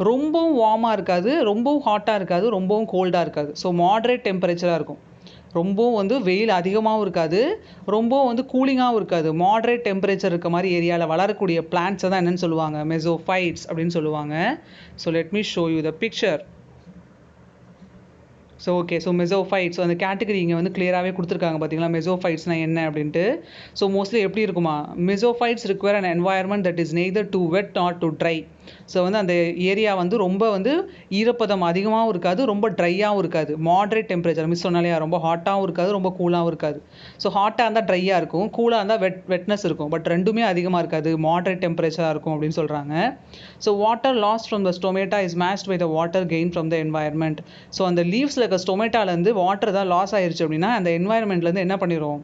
ரொம்பவும் வார்மாக இருக்காது, ரொம்பவும் ஹாட்டாக இருக்காது, ரொம்பவும் கோல்டாக இருக்காது. ஸோ மாடரேட் டெம்பரேச்சராக இருக்கும். ரொம்பவும் வந்து வெயில் அதிகமாகவும் இருக்காது, ரொம்பவும் வந்து கூலிங்காகவும் இருக்காது. மாடரேட் டெம்பரேச்சர் இருக்க மாதிரி ஏரியாவில் வளரக்கூடிய பிளான்ட்ஸை தான் என்னென்னு சொல்லுவாங்க? மெசோஃபைட்ஸ் அப்படின்னு சொல்லுவாங்க. So let me show you the picture. So okay, so mesophytes அந்த கேட்டகரி இங்கே வந்து கிளியராகவே கொடுத்துருக்காங்க பார்த்தீங்களா, மெசோஃபைட்ஸ்னால் என்ன அப்படின்ட்டு. ஸோ மோஸ்ட்லி எப்படி இருக்குமா, mesophytes require an environment that is neither too wet not too dry. So வந்து அந்த ஏரியா வந்து ரொம்ப வந்து ஈரப்பதம் அதிகமாகவும் இருக்காது, ரொம்ப ட்ரையாகவும் இருக்காது, மாடரேட் டெம்பரேச்சர். மிஸ் சொன்னாலையா, ரொம்ப ஹாட்டாகவும் இருக்காது, ரொம்ப கூலாகவும் இருக்காது. ஸோ ஹாட்டாக இருந்தால் ட்ரையாக இருக்கும், கூலாக இருந்தால் வெட்னஸ் இருக்கும், பட் ரெண்டுமே அதிகமாக இருக்காது, மாடரேட் டெம்பரேச்சராக இருக்கும் அப்படின்னு சொல்கிறாங்க. So water lost from the stomata is matched by the water gain from the environment. So அந்த லீவ்ஸில் இருக்க ஸ்டொமேட்டாலேருந்து வாட்டர் தான் லாஸ் ஆயிடுச்சு அப்படின்னா அந்த என்வாயர்மெண்ட்லேருந்து என்ன பண்ணிடும்,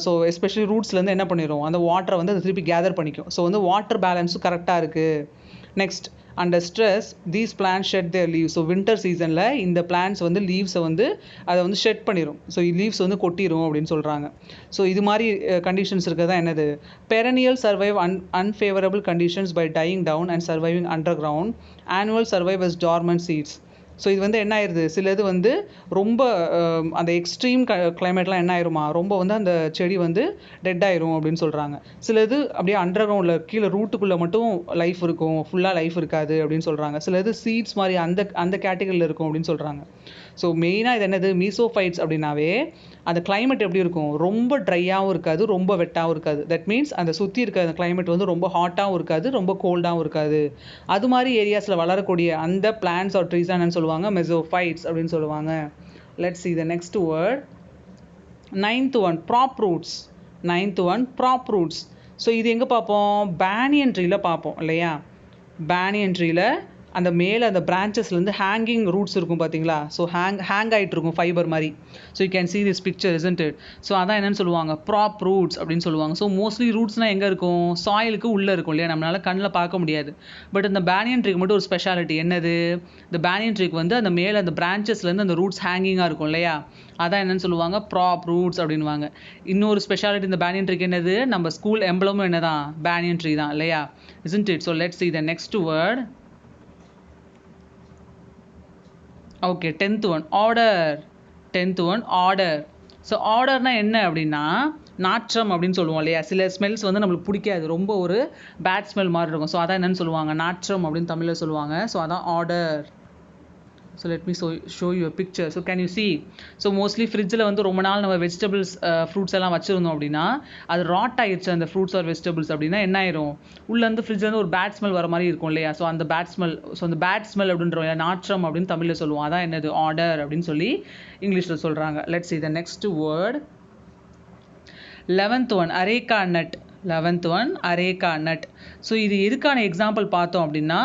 ஸோ எஸ்பெஷலி ரூட்ஸ்லேருந்து என்ன பண்ணிடும், அந்த வாட்டரை வந்து அது திருப்பி கேதர் பண்ணிக்கும். ஸோ வந்து வாட்டர் பேலன்ஸும் கரெக்டாக இருக்குது. Next, under stress these plants shed their leaves. So winter சீசனில் இந்த பிளான்ஸ் வந்து லீவ்ஸை வந்து அதை வந்து ஷெட் பண்ணிடும், ஸோ லீவ்ஸ் வந்து கொட்டிடும் அப்படின்னு சொல்கிறாங்க. ஸோ இது மாதிரி கண்டிஷன்ஸ் இருக்கிறதா என்னது, perennial survive unfavourable conditions by dying down and surviving underground. Annual survive as dormant seeds. So இது வந்து என்ன ஆயிடுது, சிலது வந்து ரொம்ப அந்த எக்ஸ்ட்ரீம் கிளைமேட்லாம் என்ன ஆயிருமா, ரொம்ப வந்து அந்த செடி வந்து டெட் ஆயிரும் அப்படின்னு சொல்கிறாங்க. சிலது அப்படியே அண்டர் கிரவுண்டில் கீழே ரூட்டுக்குள்ளே மட்டும் லைஃப் இருக்கும், ஃபுல்லாக லைஃப் இருக்காது அப்படின்னு சொல்கிறாங்க. சிலது சீட்ஸ் மாதிரி அந்த அந்த கேட்டகரியில் இருக்கும் அப்படின்னு சொல்கிறாங்க. ஸோ மெயினாக இது என்னது, மீசோஃபைட்ஸ் அப்படின்னாவே அந்த கிளைமேட் எப்படி இருக்கும், ரொம்ப ட்ரையாகவும் இருக்காது, ரொம்ப வெட்டாகவும் இருக்காது. தட் மீன்ஸ் அந்த சுற்றி இருக்க அந்த கிளைமேட் வந்து ரொம்ப ஹாட்டாகவும் இருக்காது, ரொம்ப கோல்டாகவும் இருக்காது. அது மாதிரி ஏரியாஸில் வளரக்கூடிய அந்த பிளான்ட்ஸ் ஆர் ட்ரீஸ் என்னன்னு சொல்லுவாங்க, மெசோஃபைட்ஸ் அப்படின்னு சொல்லுவாங்க. Let's see the next word. Ninth one, prop roots. Ninth one, prop roots. So இது எங்கே பார்ப்போம், பேனியன் ட்ரீயில் பார்ப்போம் இல்லையா. பேனியன் ட்ரீயில் அந்த மேலே அந்த பிரான்ச்சஸ்லேருந்து ஹேங்கிங் ரூட்ஸ் இருக்கும் பார்த்தீங்களா. ஸோ ஹேங் ஆகிட்டு இருக்கும் ஃபைபர் மாதிரி. So you can see this picture, isn't it? So அதான் என்னென்னு சொல்லுவாங்க, ப்ராப் ரூட்ஸ் அப்படின்னு சொல்லுவாங்க. ஸோ மோஸ்ட்லி ரூட்ஸ்னால் எங்கே இருக்கும், சாயிலுக்கு உள்ளே இருக்கும் இல்லையா, நம்மளால் கண்ணில் பார்க்க முடியாது. பட் இந்த பேனியன் ட்ரீக்கு மட்டும் ஒரு ஸ்பெஷாலிட்டி என்னது, இந்த பேனியன் ட்ரீக்கு வந்து அந்த மேலே அந்த பிரான்ச்சஸ்லேருந்து அந்த ரூட்ஸ் ஹேங்கிங்காக இருக்கும் இல்லையா, அதான் என்னென்னு சொல்லுவாங்க, ப்ராப் ரூட்ஸ் அப்படின்வாங்க. இன்னொரு ஸ்பெஷாலிட்டி இந்த பேனியன் ட்ரீக்கு என்னது, நம்ம ஸ்கூல் எம்பளமும் என்ன தான், பேனியன் ட்ரீ தான் இல்லையா, isn't it? So let's see the next word. Okay, 10th one, order. 10th one, order. So ஆர்டர்னா என்ன அப்படின்னா, நாற்றம் அப்படின்னு சொல்லுவோம் இல்லையா. சில ஸ்மெல்ஸ் வந்து நம்மளுக்கு பிடிக்காது, ரொம்ப ஒரு பேட் ஸ்மெல் மாதிரி இருக்கும். ஸோ அதான் என்னென்னு சொல்லுவாங்க, நாற்றம் அப்படின்னு தமிழில் சொல்லுவாங்க. ஸோ அதான் order. So let me show you a picture. So can you see? So mostly ஃப்ரிட்ஜில் வந்து ரொம்ப நாள் நம்ம வெஜிடபிள்ஸ் ஃப்ரூட்ஸ் எல்லாம் வச்சுருந்தோம் அப்படின்னா அது ராட் ஆயிடுச்சு அந்த ஃப்ரூட்ஸ் ஆர் வெஜிடபிள்ஸ் அப்படின்னா என்ன ஆயிரும், உள்ளேருந்து ஃப்ரிட்ஜ்லேருந்து ஒரு பேட் ஸ்மெல் வர மாதிரி இருக்கும் இல்லையா. ஸோ அந்த பேட் ஸ்மெல், ஸோ அந்த பேட் ஸ்மெல் அப்படின்ற நாற்றம் அப்படின்னு தமிழில் சொல்லுவோம். அதான் என்னது, ஆர்டர் அப்படின்னு சொல்லி இங்கிலீஷில் சொல்கிறாங்க. Let's see the next word. 11th one, அரேக்கா nut. 11th one, அரேக்கா nut. So இது எதுக்கான எக்ஸாம்பிள் பார்த்தோம் அப்படின்னா,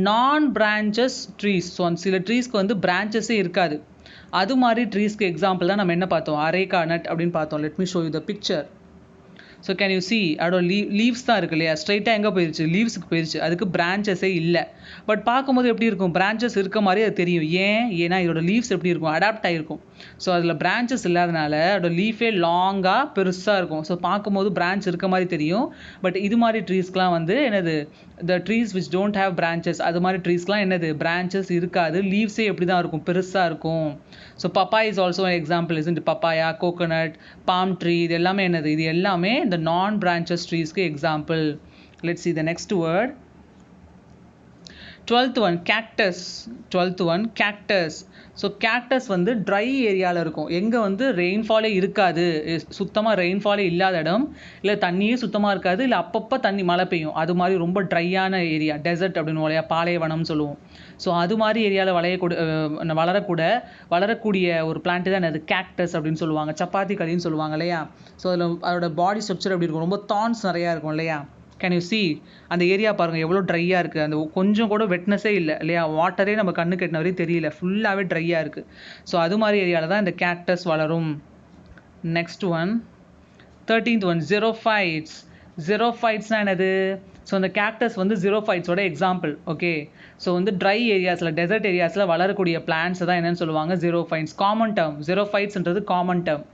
நான் பிரான்ச்சஸ் ட்ரீஸ். ஸோ அந்த சில ட்ரீஸ்க்கு வந்து பிரான்ச்சஸே இருக்காது, அது மாதிரி ட்ரீஸ்க்கு எக்ஸாம்பிள் தான் நம்ம என்ன பார்த்தோம், அரேக்கா நட் அப்படின்னு பார்த்தோம். Let me show you the picture. So can you see அதோட லீவ்ஸ் தான் இருக்கு இல்லையா, ஸ்ட்ரைட்டாக எங்கே போயிடுச்சு, லீவ்ஸுக்கு போயிடுச்சு, அதுக்கு பிரான்ச்சஸே இல்லை. பட் பார்க்கும்போது எப்படி இருக்கும், பிரான்ச்சஸ் இருக்க மாதிரி அது தெரியும். ஏன்னா இதோட லீவ்ஸ் எப்படி இருக்கும், அடாப்ட் ஆகிருக்கும். ஸோ அதில் பிரான்ச்சஸ் இல்லாதனால அதோட லீஃபே லாங்காக பெருசாக இருக்கும். ஸோ பார்க்கும்போது பிரான்ச் இருக்க மாதிரி தெரியும். பட் இது மாதிரி ட்ரீஸ்க்கெலாம் வந்து என்னது, the trees which don't have branches, அது மாதிரி ட்ரீஸ்க்கெலாம் என்னது, பிரான்ச்சஸ் இருக்காது, லீவ்ஸே எப்படி தான் இருக்கும், பெருசாக இருக்கும். So papaya is also example, isn't it? Papaya, coconut, palm tree, இது எல்லாமே என்னது, இது எல்லாமே இந்த நான் பிரான்ச்சஸ் ட்ரீஸ்க்கு example. Let's see the next word. 12th one, cactus. 12th one, cactus. So cactus வந்து ட்ரை ஏரியாவில் இருக்கும், எங்கே வந்து ரெயின்ஃபாலே இருக்காது, சுத்தமாக ரெயின்ஃபாலே இல்லாத இடம், இல்லை தண்ணியே சுத்தமாக இருக்காது, இல்லை அப்பப்போ தண்ணி மழை பெய்யும், அது மாதிரி ரொம்ப ட்ரையான ஏரியா, டெசர்ட் அப்படின்னு இல்லையா, பாலைவனம்னு சொல்லுவோம். ஸோ அது மாதிரி ஏரியாவில் வளரக்கூடிய ஒரு பிளான்ட் தான் அது கேக்டஸ் அப்படின்னு சொல்லுவாங்க, சப்பாத்தி களின்னு சொல்லுவாங்க இல்லையா. ஸோ அதில் அதோட பாடி ஸ்ட்ரக்சர் எப்படி இருக்கும், ரொம்ப தான்ஸ் நிறையா இருக்கும் இல்லையா. கேன் யூ சி அந்த ஏரியா பாருங்கள் எவ்வளோ ட்ரையாக இருக்குது, அந்த கொஞ்சம் கூட வெட்னஸே இல்லை இல்லையா, வாட்டரே நம்ம கண்ணு கெட்டின வரையும் தெரியல, ஃபுல்லாகவே ட்ரையாக இருக்குது. ஸோ அது மாதிரி ஏரியாவில் தான் இந்த கேக்டஸ் வளரும். Next one 13th one xerophytes. ஜெரோஃபைட்ஸ்னால் என்னது, ஸோ அந்த கேக்டஸ் வந்து ஜீரோஃபைட்ஸோட எக்ஸாம்பிள். ஓகே, ஸோ வந்து ட்ரை ஏரியாஸில் டெசர்ட் ஏரியாஸில் வளரக்கூடிய பிளான்ட்ஸ் தான் என்னென்னு சொல்லுவாங்க, ஜீரோஃபைட்ஸ். காமன் டேர்ம் ஜீரோஃபைட்ஸ்ன்றது காமன் டேர்ம்.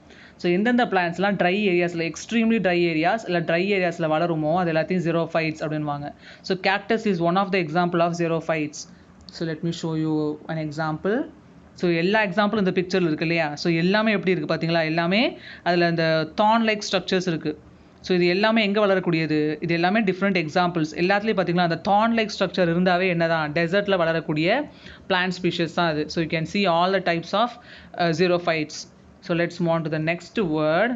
ஸோ எந்தெந்த பிளான்ட்ஸ்லாம் ட்ரை ஏரியாஸில் எக்ஸ்ட்ரீம்லி ட்ரை ஏரியாஸ் இல்லை ட்ரை ஏரியாஸில் வளருமோ அது எல்லாத்தையும் ஜீரோஃபைட்ஸ் அப்படின்வாங்க. So cactus is one of the example of xerophytes. So let me show you an example. So எல்லா எக்ஸாம்பிளும் இந்த பிக்சரில் இருக்குது இல்லையா. ஸோ எல்லாமே எப்படி இருக்குது பார்த்தீங்களா, எல்லாமே அதில் அந்த தான் லைக் ஸ்ட்ரக்சர்ஸ் இருக்குது. ஸோ இது எல்லாமே எங்கே வளரக்கூடியது, இது எல்லாமே டிஃப்ரெண்ட் எக்ஸாம்பிள்ஸ். எல்லாத்துலேயும் பார்த்தீங்கன்னா அந்த தான் லைக் ஸ்ட்ரக்சர் இருந்தாவே என்ன தான், டெசர்ட்டில் வளரக்கூடிய பிளான்ட் ஸ்பீஷஸ் தான் அது. So you can see all the types of xerophytes. So let's move on to the next word.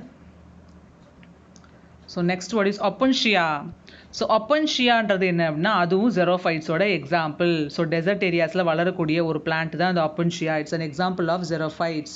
So next word is opuntia. So ஒப்பன்ஷியான்றது என்ன அப்படின்னா அதுவும் ஜெரோஃபைட்ஸோட எக்ஸாம்பிள். ஸோ டெசர்ட் ஏரியாஸில் வளரக்கூடிய ஒரு பிளான்ட் தான் அந்த opuntia. It's an example of xerophytes.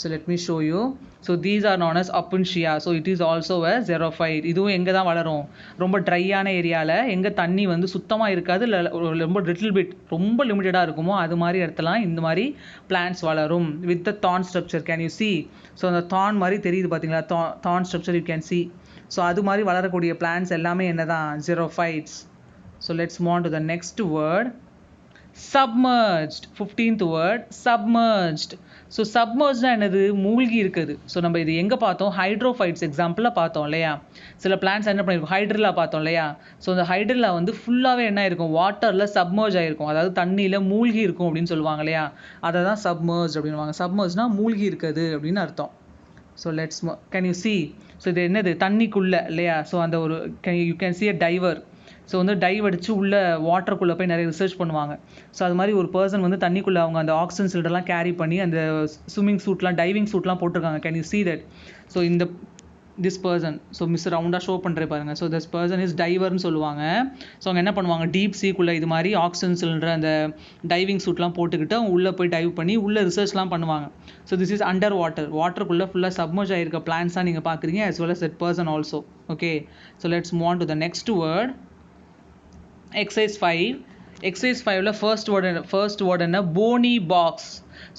So let me show you. So these are known as opuntia. So it is also a xerophyte. இதுவும் எங்கே தான் வளரும், ரொம்ப ட்ரையான ஏரியாவில், எங்கே தண்ணி வந்து சுத்தமாக இருக்காது இல்லை ரொம்ப லிட்டில் பிட் ரொம்ப லிமிட்டடாக இருக்குமோ அது மாதிரி இடத்துலாம் இந்த மாதிரி பிளான்ட்ஸ் வளரும் with the thorn structure. Can you see. So அந்த தான் மாதிரி தெரியுது பார்த்தீங்களா, thorn structure you can see. So அது மாதிரி வளரக்கூடிய பிளான்ட்ஸ் எல்லாமே என்ன தான், xerophytes. So let's move on to the next word, submerged. 15th word submerged. So சப்மர்ஜ்னா என்னது, மூழ்கி இருக்குது. ஸோ நம்ம இது எங்கே பார்த்தோம், ஹைட்ரோஃபைட்ஸ் எக்ஸாம்பிளில் பார்த்தோம் இல்லையா. சில பிளான்ட்ஸ் என்ன பண்ணியிருக்கோம், ஹைட்ரில்லா பார்த்தோம் இல்லையா. ஸோ அந்த ஹைட்ரில்லா வந்து ஃபுல்லாகவே என்ன இருக்கும், வாட்டரில் சப்மர்ஜ் ஆகிருக்கும், அதாவது தண்ணியில் மூழ்கி இருக்கும் அப்படின்னு சொல்லுவாங்க இல்லையா. அதை தான் சப்மர்ஜ் அப்படின்வாங்க. சப்மர்ஜ்னால் மூழ்கி இருக்குது அப்படின்னு அர்த்தம். So let's can you see. So இது என்னது, தண்ணிக்குள்ளே இல்லையா. ஸோ அந்த ஒரு you can see a diver. So வந்து டைவ் அடித்து உள்ளே வாட்டருக்குள்ளே போய் நிறைய ரிசர்ச் பண்ணுவாங்க. ஸோ அது மாதிரி ஒரு பர்சன் வந்து தண்ணிக்குள்ளே அவங்க அந்த ஆக்சிஜன் சிலிண்டர்லாம் கேரி பண்ணி அந்த ஸ்விம்மிங் சூட்லாம் டைவிங் சூட்லாம் போட்டிருக்காங்க. Can you see that. So இந்த திஸ் பர்சன், ஸோ மிஸ் ரவுண்டாக ஷோ பண்ணுற பாருங்க. ஸோ திஸ் பர்சன் இஸ் டைவர்னு சொல்லுவாங்க. ஸோ அவங்க என்ன பண்ணுவாங்க, டீப் சீக்குள்ளே இது மாதிரி ஆக்சிஜன் சிலிண்டர் அந்த டைவிங் சூட்லாம் போட்டுக்கிட்டு அவங்க உள்ளே போய் டைவ் பண்ணி உள்ளே ரிசர்ச்லாம் பண்ணுவாங்க. ஸோ திஸ் இஸ் அண்டர் வாட்டருக்குள்ளே ஃபுல்லாக சப்மர்ஜ் ஆகிருக்க பிளான்ஸாக நீங்கள் பார்க்குறீங்க, as well as that person also. Okay, so let's move on to the next word, exercise 5. exercise 5ல ஃபர்ஸ்ட் வேர்ட் என்ன, போனி பாக்ஸ்.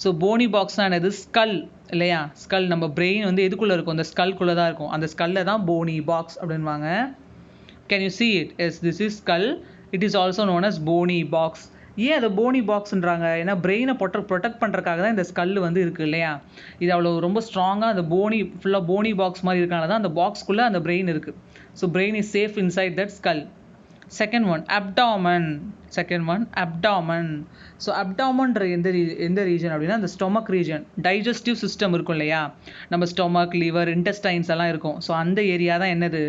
ஸோ போனி பாக்ஸ்னால் என்னது, ஸ்கல் இல்லையா. ஸ்கல் நம்ம பிரெயின் வந்து எதுக்குள்ளே இருக்கும், அந்த ஸ்கல்குள்ளே தான் இருக்கும். அந்த ஸ்கல்லை தான் போனி பாக்ஸ் அப்படின்வாங்க. Can you see it? Yes, this is skull. It is also known as bony box. ஏன் அதை போனி பாக்ஸ்ன்றாங்க, ஏன்னா பிரெயினை ப்ரொடெக்ட் பண்ணுறதுக்காக தான் இந்த ஸ்கல் வந்து இருக்குது இல்லையா. இது அவ்வளோ ரொம்ப ஸ்ட்ராங்காக அந்த ஃபுல்லாக போனி பாக்ஸ் மாதிரி இருக்கனால தான் அந்த பாக்ஸ்குள்ளே அந்த பிரெயின் இருக்குது. So brain is safe inside that skull. Second one abdomen. ஸோ abdomenன்ற எந்த ரீஜன் அப்படின்னா அந்த ஸ்டொமக் ரீஜன். டைஜஸ்டிவ் சிஸ்டம் இருக்கும் இல்லையா, நம்ம ஸ்டொமக், லிவர், இன்டெஸ்டைன்ஸ் எல்லாம் இருக்கும். ஸோ அந்த ஏரியா தான் என்னது,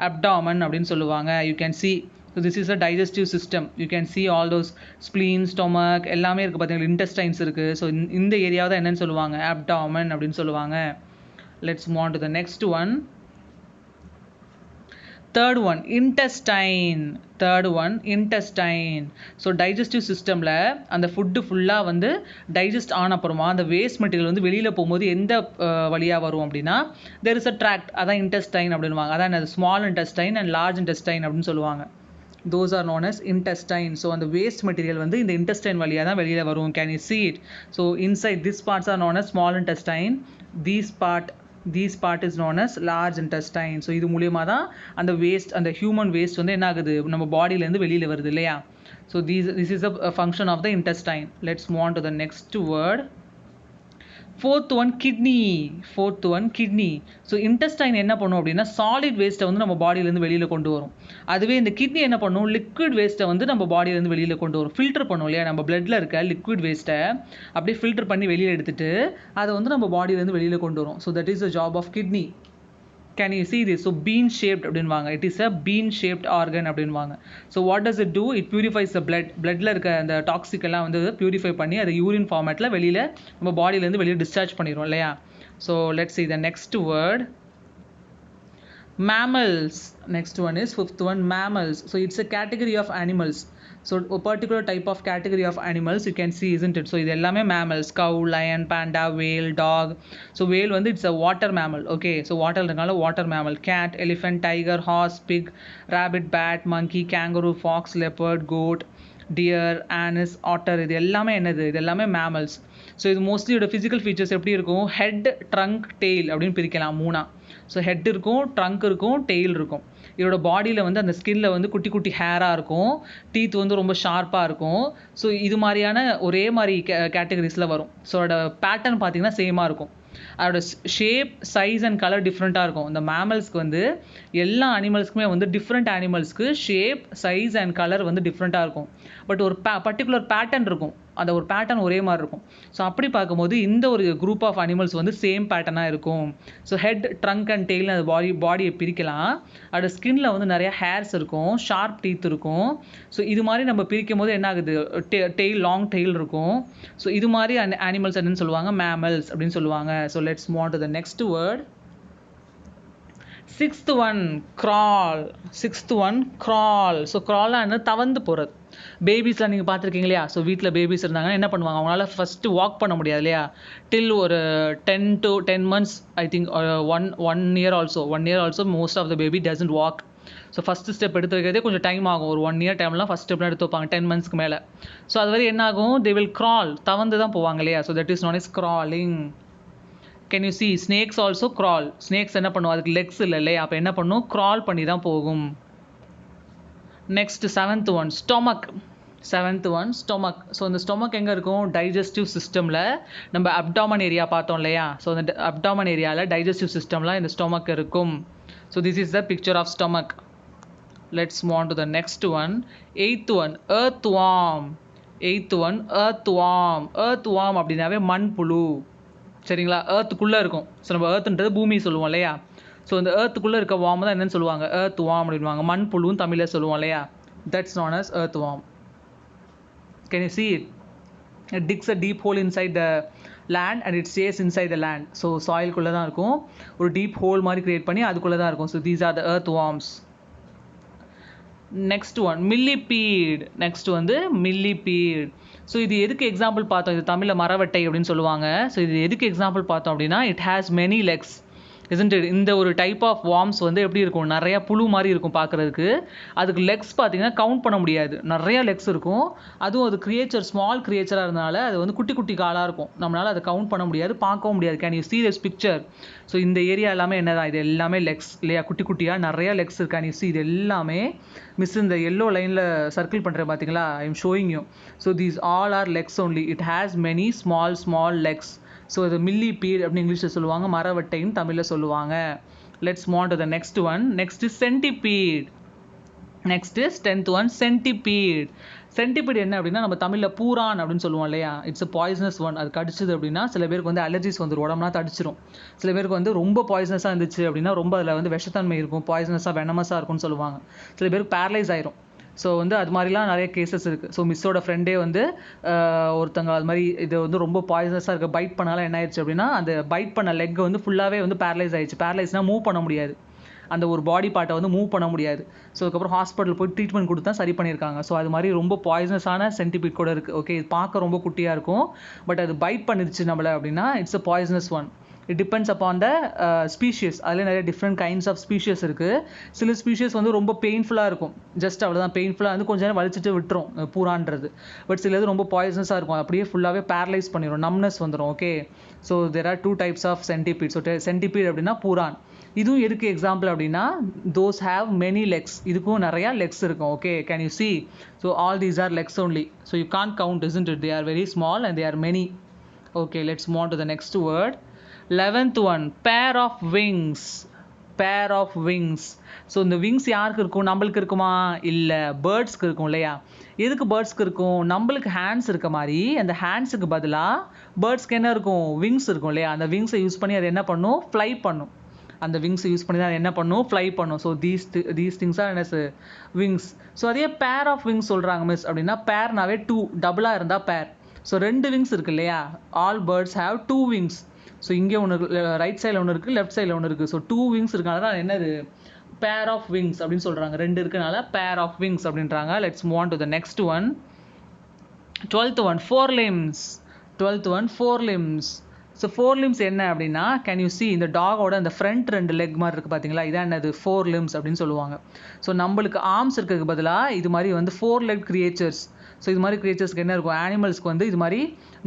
abdomen அப்படின்னு சொல்லுவாங்க. You can see. So this is a digestive system. You can see all those spleen, stomach எல்லாமே இருக்குது பார்த்தீங்கன்னா, இன்டெஸ்டைன்ஸ் இருக்குது. ஸோ இந்த ஏரியாவை தான் என்னன்னு சொல்லுவாங்க, abdomen அப்படின்னு சொல்லுவாங்க. Let's move on to the next one. Third one intestine. So digestive சிஸ்டமில் அந்த ஃபுட்டு ஃபுல்லாக வந்து டைஜஸ்ட் ஆன அப்புறமா அந்த வேஸ்ட் மெட்டீரியல் வந்து வெளியில் போகும்போது எந்த வழியாக வரும் அப்படின்னா, தெர் இஸ் அ ட்ராக்ட், அதான் இன்டெஸ்டைன் அப்படின்வாங்க. அதான் அது small intestine and large intestine அப்படின்னு சொல்லுவாங்க. those are known as intestine. So அந்த வேஸ்ட் மெட்டீரியல் வந்து இந்த இன்டெஸ்டைன் வழியாக தான் வெளியில் வரும். Can you see it? So inside this parts are known as small intestine. These part is known as large intestine. So இது மூலியமாக தான் அந்த வேஸ்ட், அந்த ஹியூமன் வேஸ்ட் வந்து என்ன ஆகுது, நம்ம பாடியிலேருந்து வெளியில் வருது இல்லையா. So this is a function of the intestine. Let's move on to the next word. fourth one kidney. So intestine என்ன பண்ணும் அப்படின்னா சாலிட் வேஸ்ட்டை வந்து நம்ம பாடியிலேருந்து வெளியில் கொண்டு வரும். அதுவே இந்த கிட்னி என்ன பண்ணும், லிக்விட் வேஸ்ட்டை வந்து நம்ம பாடியிலேருந்து வெளியில் கொண்டு வரும். ஃபில்டர் பண்ணும் இல்லையா, நம்ம பிளட்டில் இருக்க லிக்விட் வேஸ்ட்டை அப்படியே ஃபில்டர் பண்ணி வெளியில் எடுத்துட்டு அதை வந்து நம்ம பாடியிலேருந்து வெளியில் கொண்டு வரும். So that is the job of kidney. Can you see this? So bean shaped அப்படின்வாங்க. It is a bean shaped organ அப்படின்வாங்க. So what does it do? It purifies the பிளட்டில் இருக்க அந்த டாக்ஸிக் எல்லாம் வந்து பியூரிஃபை பண்ணி அதை யூரின் ஃபார்மேட்டில் வெளியில் நம்ம பாடியிலேருந்து வெளியே டிஸ்சார்ஜ் பண்ணிடுவோம் இல்லையா. So let's see the next word. Mammals. Next one is fifth one, mammals. So it's a category of animals. So a particular type of category of animals you can see, isn't it? So இது எல்லாமே mammals, cow, lion, panda, whale, dog. So whale வந்து it's a water mammal. Okay, so water இருக்கனால water mammal. Cat, elephant, tiger, horse, pig, rabbit, bat, monkey, kangaroo, fox, leopard, goat, deer, anise, otter. இது எல்லாமே என்னது? இது எல்லாமே mammals. So இது mostly இதோட physical features எப்படி இருக்கும்? ஹெட், ட்ரங்க், டெய்ல் அப்படின்னு பிரிக்கலாம் மூணா. ஸோ ஹெட் இருக்கும், ட்ரங்க் இருக்கும், டெய்ல் இருக்கும். இதோட பாடியில் வந்து அந்த ஸ்கின்ல வந்து குட்டி குட்டி ஹேராக இருக்கும், டீத் வந்து ரொம்ப ஷார்ப்பாக இருக்கும். ஸோ இது மாதிரியான ஒரே மாதிரி கேட்டகரிஸில் வரும். ஸோ அதோட பேட்டர்ன் பார்த்தீங்கன்னா சேமாக இருக்கும். அதோட ஷேப், சைஸ் அண்ட் கலர் டிஃப்ரெண்ட்டாக இருக்கும். இந்த மேமல்ஸ்க்கு வந்து எல்லா அனிமல்ஸ்க்குமே வந்து டிஃப்ரெண்ட் அனிமல்ஸ்க்கு ஷேப், சைஸ் அண்ட் கலர் வந்து டிஃப்ரெண்ட்டாக இருக்கும். பட் ஒரு பர்டிகுலர் பேட்டர்ன் இருக்கும். அந்த ஒரு பேட்டர்ன் ஒரே மாதிரி இருக்கும். ஸோ அப்படி பார்க்கும்போது இந்த ஒரு குரூப் ஆஃப் அனிமல்ஸ் வந்து சேம் பேட்டர்னாக இருக்கும். So head, trunk and tail அந்த பாடியை பிரிக்கலாம். அதோட ஸ்கின்ல வந்து நிறைய ஹேர்ஸ் இருக்கும், ஷார்ப் டீத் இருக்கும். ஸோ இது மாதிரி நம்ம பிரிக்கும் போது என்ன ஆகுது? டெய்ல், லாங் டெய்ல் இருக்கும். ஸோ இது மாதிரி அனிமல்ஸ் என்னன்னு சொல்லுவாங்க? மேமல்ஸ் அப்படின்னு சொல்லுவாங்க. So let's move on to the next word. Sixth one, crawl. Sixth one, crawl. So கிரால்னா தவந்து போகிறது. பேபிஸ்லாம் நீங்கள் பார்த்துருக்கீங்க இல்லையா? ஸோ வீட்டில் பேபிஸ் இருந்தாங்கன்னா என்ன பண்ணுவாங்க? அவங்களால ஃபஸ்ட்டு வாக் பண்ண முடியாது இல்லையா? டில் ஒரு 10 to 10 months, I think one year also most of the baby doesn't walk. So first step எடுத்து வைக்கிறதே கொஞ்சம் டைம் ஆகும். ஒரு 1 year டைம்லாம் ஃபஸ்ட் ஸ்டெப்லாம் எடுத்து வைப்பாங்க 10 monthsக்கு மேலே. ஸோ அது வரை என்ன ஆகும்? தே வில் கிரால், தவந்து தான் போவாங்க இல்லையா? So that is not is crawling. Can you C snakes also crawl. Snakes என்ன பண்ணுவோம்? அதுக்கு லெக்ஸ் இல்லை இல்லையா? அப்போ என்ன பண்ணும்? கிரால் பண்ணி தான் போகும். Next seventh one, stomach. Seventh one, stomach. So இந்த ஸ்டொமக் எங்கே இருக்கும்? டைஜஸ்டிவ் சிஸ்டமில். நம்ம அப்டாமன் ஏரியா பார்த்தோம் இல்லையா? ஸோ அந்த அப்டாமன் ஏரியாவில் டைஜஸ்டிவ் சிஸ்டமில் இந்த ஸ்டொமக் இருக்கும். So this is the picture of stomach. Let's move on to the next one. Eight one, earthworm. Eight one, earthworm. Earthworm அப்படின்னாவே மண்புழு. சரிங்களா? எர்த்துக்குள்ளே இருக்கும். ஸோ நம்ம எர்த்துன்றது பூமி சொல்லுவோம் இல்லையா? ஸோ இந்த எர்த்துக்குள்ளே இருக்க வார்ம் தான் என்னன்னு சொல்லுவாங்க? எர்த் வார்ம் அப்படின்வாங்க. மண்புழுன்னு தமிழில் சொல்லுவோம் இல்லையா? That's known as earth worm. Can you see it? It digs a deep hole inside the land and it stays inside the land. So சாயில்குள்ளே தான் இருக்கும். ஒரு டீப் ஹோல் மாதிரி கிரியேட் பண்ணி அதுக்குள்ளே தான் இருக்கும். So these are the earth worms. Next one, millipede. Next வந்து millipede. So இது எதுக்கு எக்ஸாம்பிள் பார்த்தோம்? இது தமிழில் மரவட்டை அப்படின்னு சொல்லுவாங்க. ஸோ இது எதுக்கு எக்ஸாம்பிள் பார்த்தோம் அப்படின்னா, it has many legs. isn't it? இந்த ஒரு டைப் ஆஃப் வார்ம்ஸ் வந்து எப்படி இருக்கும்? நிறையா புழு மாதிரி இருக்கும் பார்க்குறதுக்கு. அதுக்கு லெக்ஸ் பார்த்தீங்கன்னா கவுண்ட் பண்ண முடியாது, நிறையா லெக்ஸ் இருக்கும். அதுவும் அது கிரியேச்சர், ஸ்மால் கிரியேச்சராக இருந்தனால அது வந்து குட்டி குட்டி காலாக இருக்கும். நம்மளால் அதை கவுண்ட் பண்ண முடியாது, பார்க்கவும் முடியாது. Can you see this picture? So இந்த ஏரியா எல்லாமே என்னதான்? இது எல்லாமே லெக்ஸ் இல்லையா? குட்டி குட்டியாக நிறையா லெக்ஸ் இருக்கு. Can you see? இது எல்லாமே மிஸ் இந்த எல்லோ லைனில் சர்க்கிள் பண்ணுறேன் பார்த்தீங்களா? I am showing you. So these all are legs only. It has many small legs. So இது மில்லிபீட் அப்படின்னு இங்கிலீஷில் சொல்லுவாங்க, மரவட்டைன்னு தமிழில் சொல்லுவாங்க. Let's move on to the next one. Next is centipede. Next is 10th one, centipede. Centipede என்ன அப்படின்னா, நம்ம தமிழில் பூரான் அப்படின்னு சொல்லுவோம் இல்லையா? It's a poisonous one. அது கடிச்சது அப்படின்னா சில பேருக்கு வந்து அலர்ஜிஸ் வந்துடும், உடம்புலாம் தடிச்சிடும். சில பேருக்கு வந்து ரொம்ப பாய்சனஸாக இருந்துச்சு அப்படின்னா, ரொம்ப அதில் வந்து விஷத்தன்மை இருக்கும், பாய்சனஸாக வெனமஸாக இருக்கும்னு சொல்லுவாங்க. சில பேருக்கு பேரலைஸ் ஆயிரும். ஸோ வந்து அது மாதிரிலாம் நிறைய கேசஸ் இருக்குது. ஸோ மிஸ்ஸோட ஃப்ரெண்டே வந்து ஒருத்தங்க அது மாதிரி இது வந்து ரொம்ப பாய்சனஸாக இருக்குது, பைட் பண்ணாலும் என்ன ஆயிடுச்சு அப்படின்னா, அந்த பைட் பண்ண லெக் வந்து ஃபுல்லாகவே வந்து பேரலைஸ் ஆயிடுச்சு. பேரலைஸ்னால் மூவ் பண்ண முடியாது, அந்த ஒரு பாடி பார்ட்டை வந்து மூவ் பண்ண முடியாது. ஸோ அதுக்கப்புறம் ஹாஸ்பிட்டல் போய் ட்ரீட்மெண்ட் கொடுத்து தான் சரி பண்ணியிருக்காங்க. ஸோ அது மாதிரி ரொம்ப பாய்சனஸான சென்டிபீட் கூட இருக்குது. ஓகே, இது பார்க்க ரொம்ப குட்டியாக இருக்கும், பட் அது பைட் பண்ணிடுச்சு நம்மளை அப்படின்னா it's a poisonous one. It depends upon the species. அதில் நிறைய டிஃப்ரெண்ட் கைண்ட்ஸ் ஆஃப் ஸ்பீஷியஸ் இருக்குது. சில ஸ்பீஷியஸ் வந்து ரொம்ப பெயின்ஃபுல்லாக இருக்கும், ஜஸ்ட் அவ்வளோதான், பெயின்ஃபுல்லாக வந்து கொஞ்சம் நேரம் வலிச்சுட்டு விட்டுரும் பூரான்றது. பட் சில இது ரொம்ப பாய்சனஸாக இருக்கும், அப்படியே ஃபுல்லாகவே பேரலைஸ் பண்ணிடும், நம்னஸ் வந்துடும். Okay, so there are 2 types of centipede. So centipede அப்படின்னா பூரான். இதுவும் எதுக்கு எக்ஸாம்பிள் அப்படின்னா, தோஸ் ஹேவ் மெனி லெக்ஸ். இதுக்கும் நிறையா லெக்ஸ் இருக்கும். Okay, can you see? So all these are legs only. So you can't count, isn't it? They are very small and they are many. Okay, let's move on to the next word. 11th one, pair of wings. pair of wings. So இந்த wings யாருக்கு இருக்கும்? நம்மளுக்கு இருக்குமா? இல்லை, பேர்ட்ஸ்க்கு இருக்கும் இல்லையா? எதுக்கு பேர்ட்ஸ்க்கு இருக்கும்? நம்மளுக்கு ஹேண்ட்ஸ் இருக்க மாதிரி அந்த ஹேண்ட்ஸுக்கு பதிலாக பேர்ட்ஸ்க்கு என்ன இருக்கும்? விங்ஸ் இருக்கும் இல்லையா? அந்த விங்ஸை யூஸ் பண்ணி அது என்ன பண்ணும்? ஃப்ளை பண்ணும். அந்த விங்ஸை யூஸ் பண்ணி தான் என்ன பண்ணும்? ஃப்ளை பண்ணும். ஸோ தீஸ் திங்ஸ் ஆர் என்ன? விங்ஸ். ஸோ அதே பேர் ஆஃப் விங்ஸ் சொல்கிறாங்க மிஸ் அப்படின்னா, பேர்னாவே 2, டபுளாக இருந்தால் பேர். ஸோ 2 விங்ஸ் இருக்கு இல்லையா? All birds have 2 wings. So இங்கே ஒன்று ரைட் சைடில் ஒன்று இருக்குது, லெஃப்ட் சைடில் ஒன்று இருக்குது. ஸோ 2 wings இருக்கனால தான் என்னது? pair of wings அப்படின்னு சொல்கிறாங்க. ரெண்டு இருக்கனால pair of wings அப்படின்றாங்க. Let's move on to the next one. 12th one, four limbs. 12th one, four limbs. So four limbs என்ன அப்படின்னா, கேன் யூ சி இந்த டாகோட அந்த ஃப்ரண்ட் ரெண்டு லெக் மாதிரி இருக்குது பார்த்தீங்களா, இதான் என்னது ஃபோர் லிம்ஸ் அப்படின்னு சொல்லுவாங்க. ஸோ நம்மளுக்கு ஆர்ம்ஸ் இருக்கிறதுக்கு பதிலாக இது மாதிரி வந்து ஃபோர் லெக் கிரியேச்சர்ஸ். ஸோ இது மாதிரி கிரியேச்சர்ஸ்க்கு என்ன இருக்கும், அனிமல்ஸ்க்கு வந்து இது மாதிரி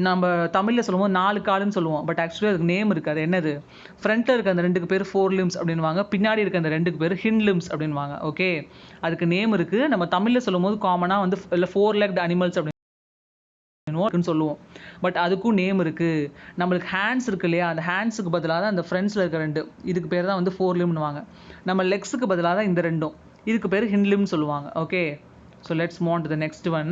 நம்ம தமிழில் சொல்லுவோம் 4 காலுன்னு சொல்லுவோம். பட் ஆக்சுவலி அதுக்கு நேம் இருக்காது. என்னது, ஃப்ரண்ட்டில் இருக்க அந்த ரெண்டுக்கு பேர் ஃபோர் லிம்ஸ் அப்படின்வாங்க, பின்னாடி இருக்க அந்த ரெண்டுக்கு பேர் ஹிண்ட் லிம்ஸ் அப்படின்வாங்க. ஓகே, அதுக்கு நேம் இருக்குது. நம்ம தமிழில் சொல்லும் போது காமனாக வந்து இல்லை ஃபோர் லெக்ட் அனிமல்ஸ் அப்படின்னு சொல்லுவோம். பட் அதுக்கும் நேம் இருக்குது. நம்மளுக்கு ஹேண்ட்ஸ் இருக்கு இல்லையா, அந்த ஹேண்ட்ஸுக்கு பதிலாக தான் அந்த ஃப்ரண்ட்ஸில் இருக்க ரெண்டு, இதுக்கு பேர் தான் வந்து ஃபோர் லிம்னுவாங்க. நம்ம லெக்ஸுக்கு பதிலாக தான் இந்த ரெண்டும், இதுக்கு பேர் ஹிண்ட் லிம்னு சொல்லுவாங்க. Okay, so let's move on to the next one.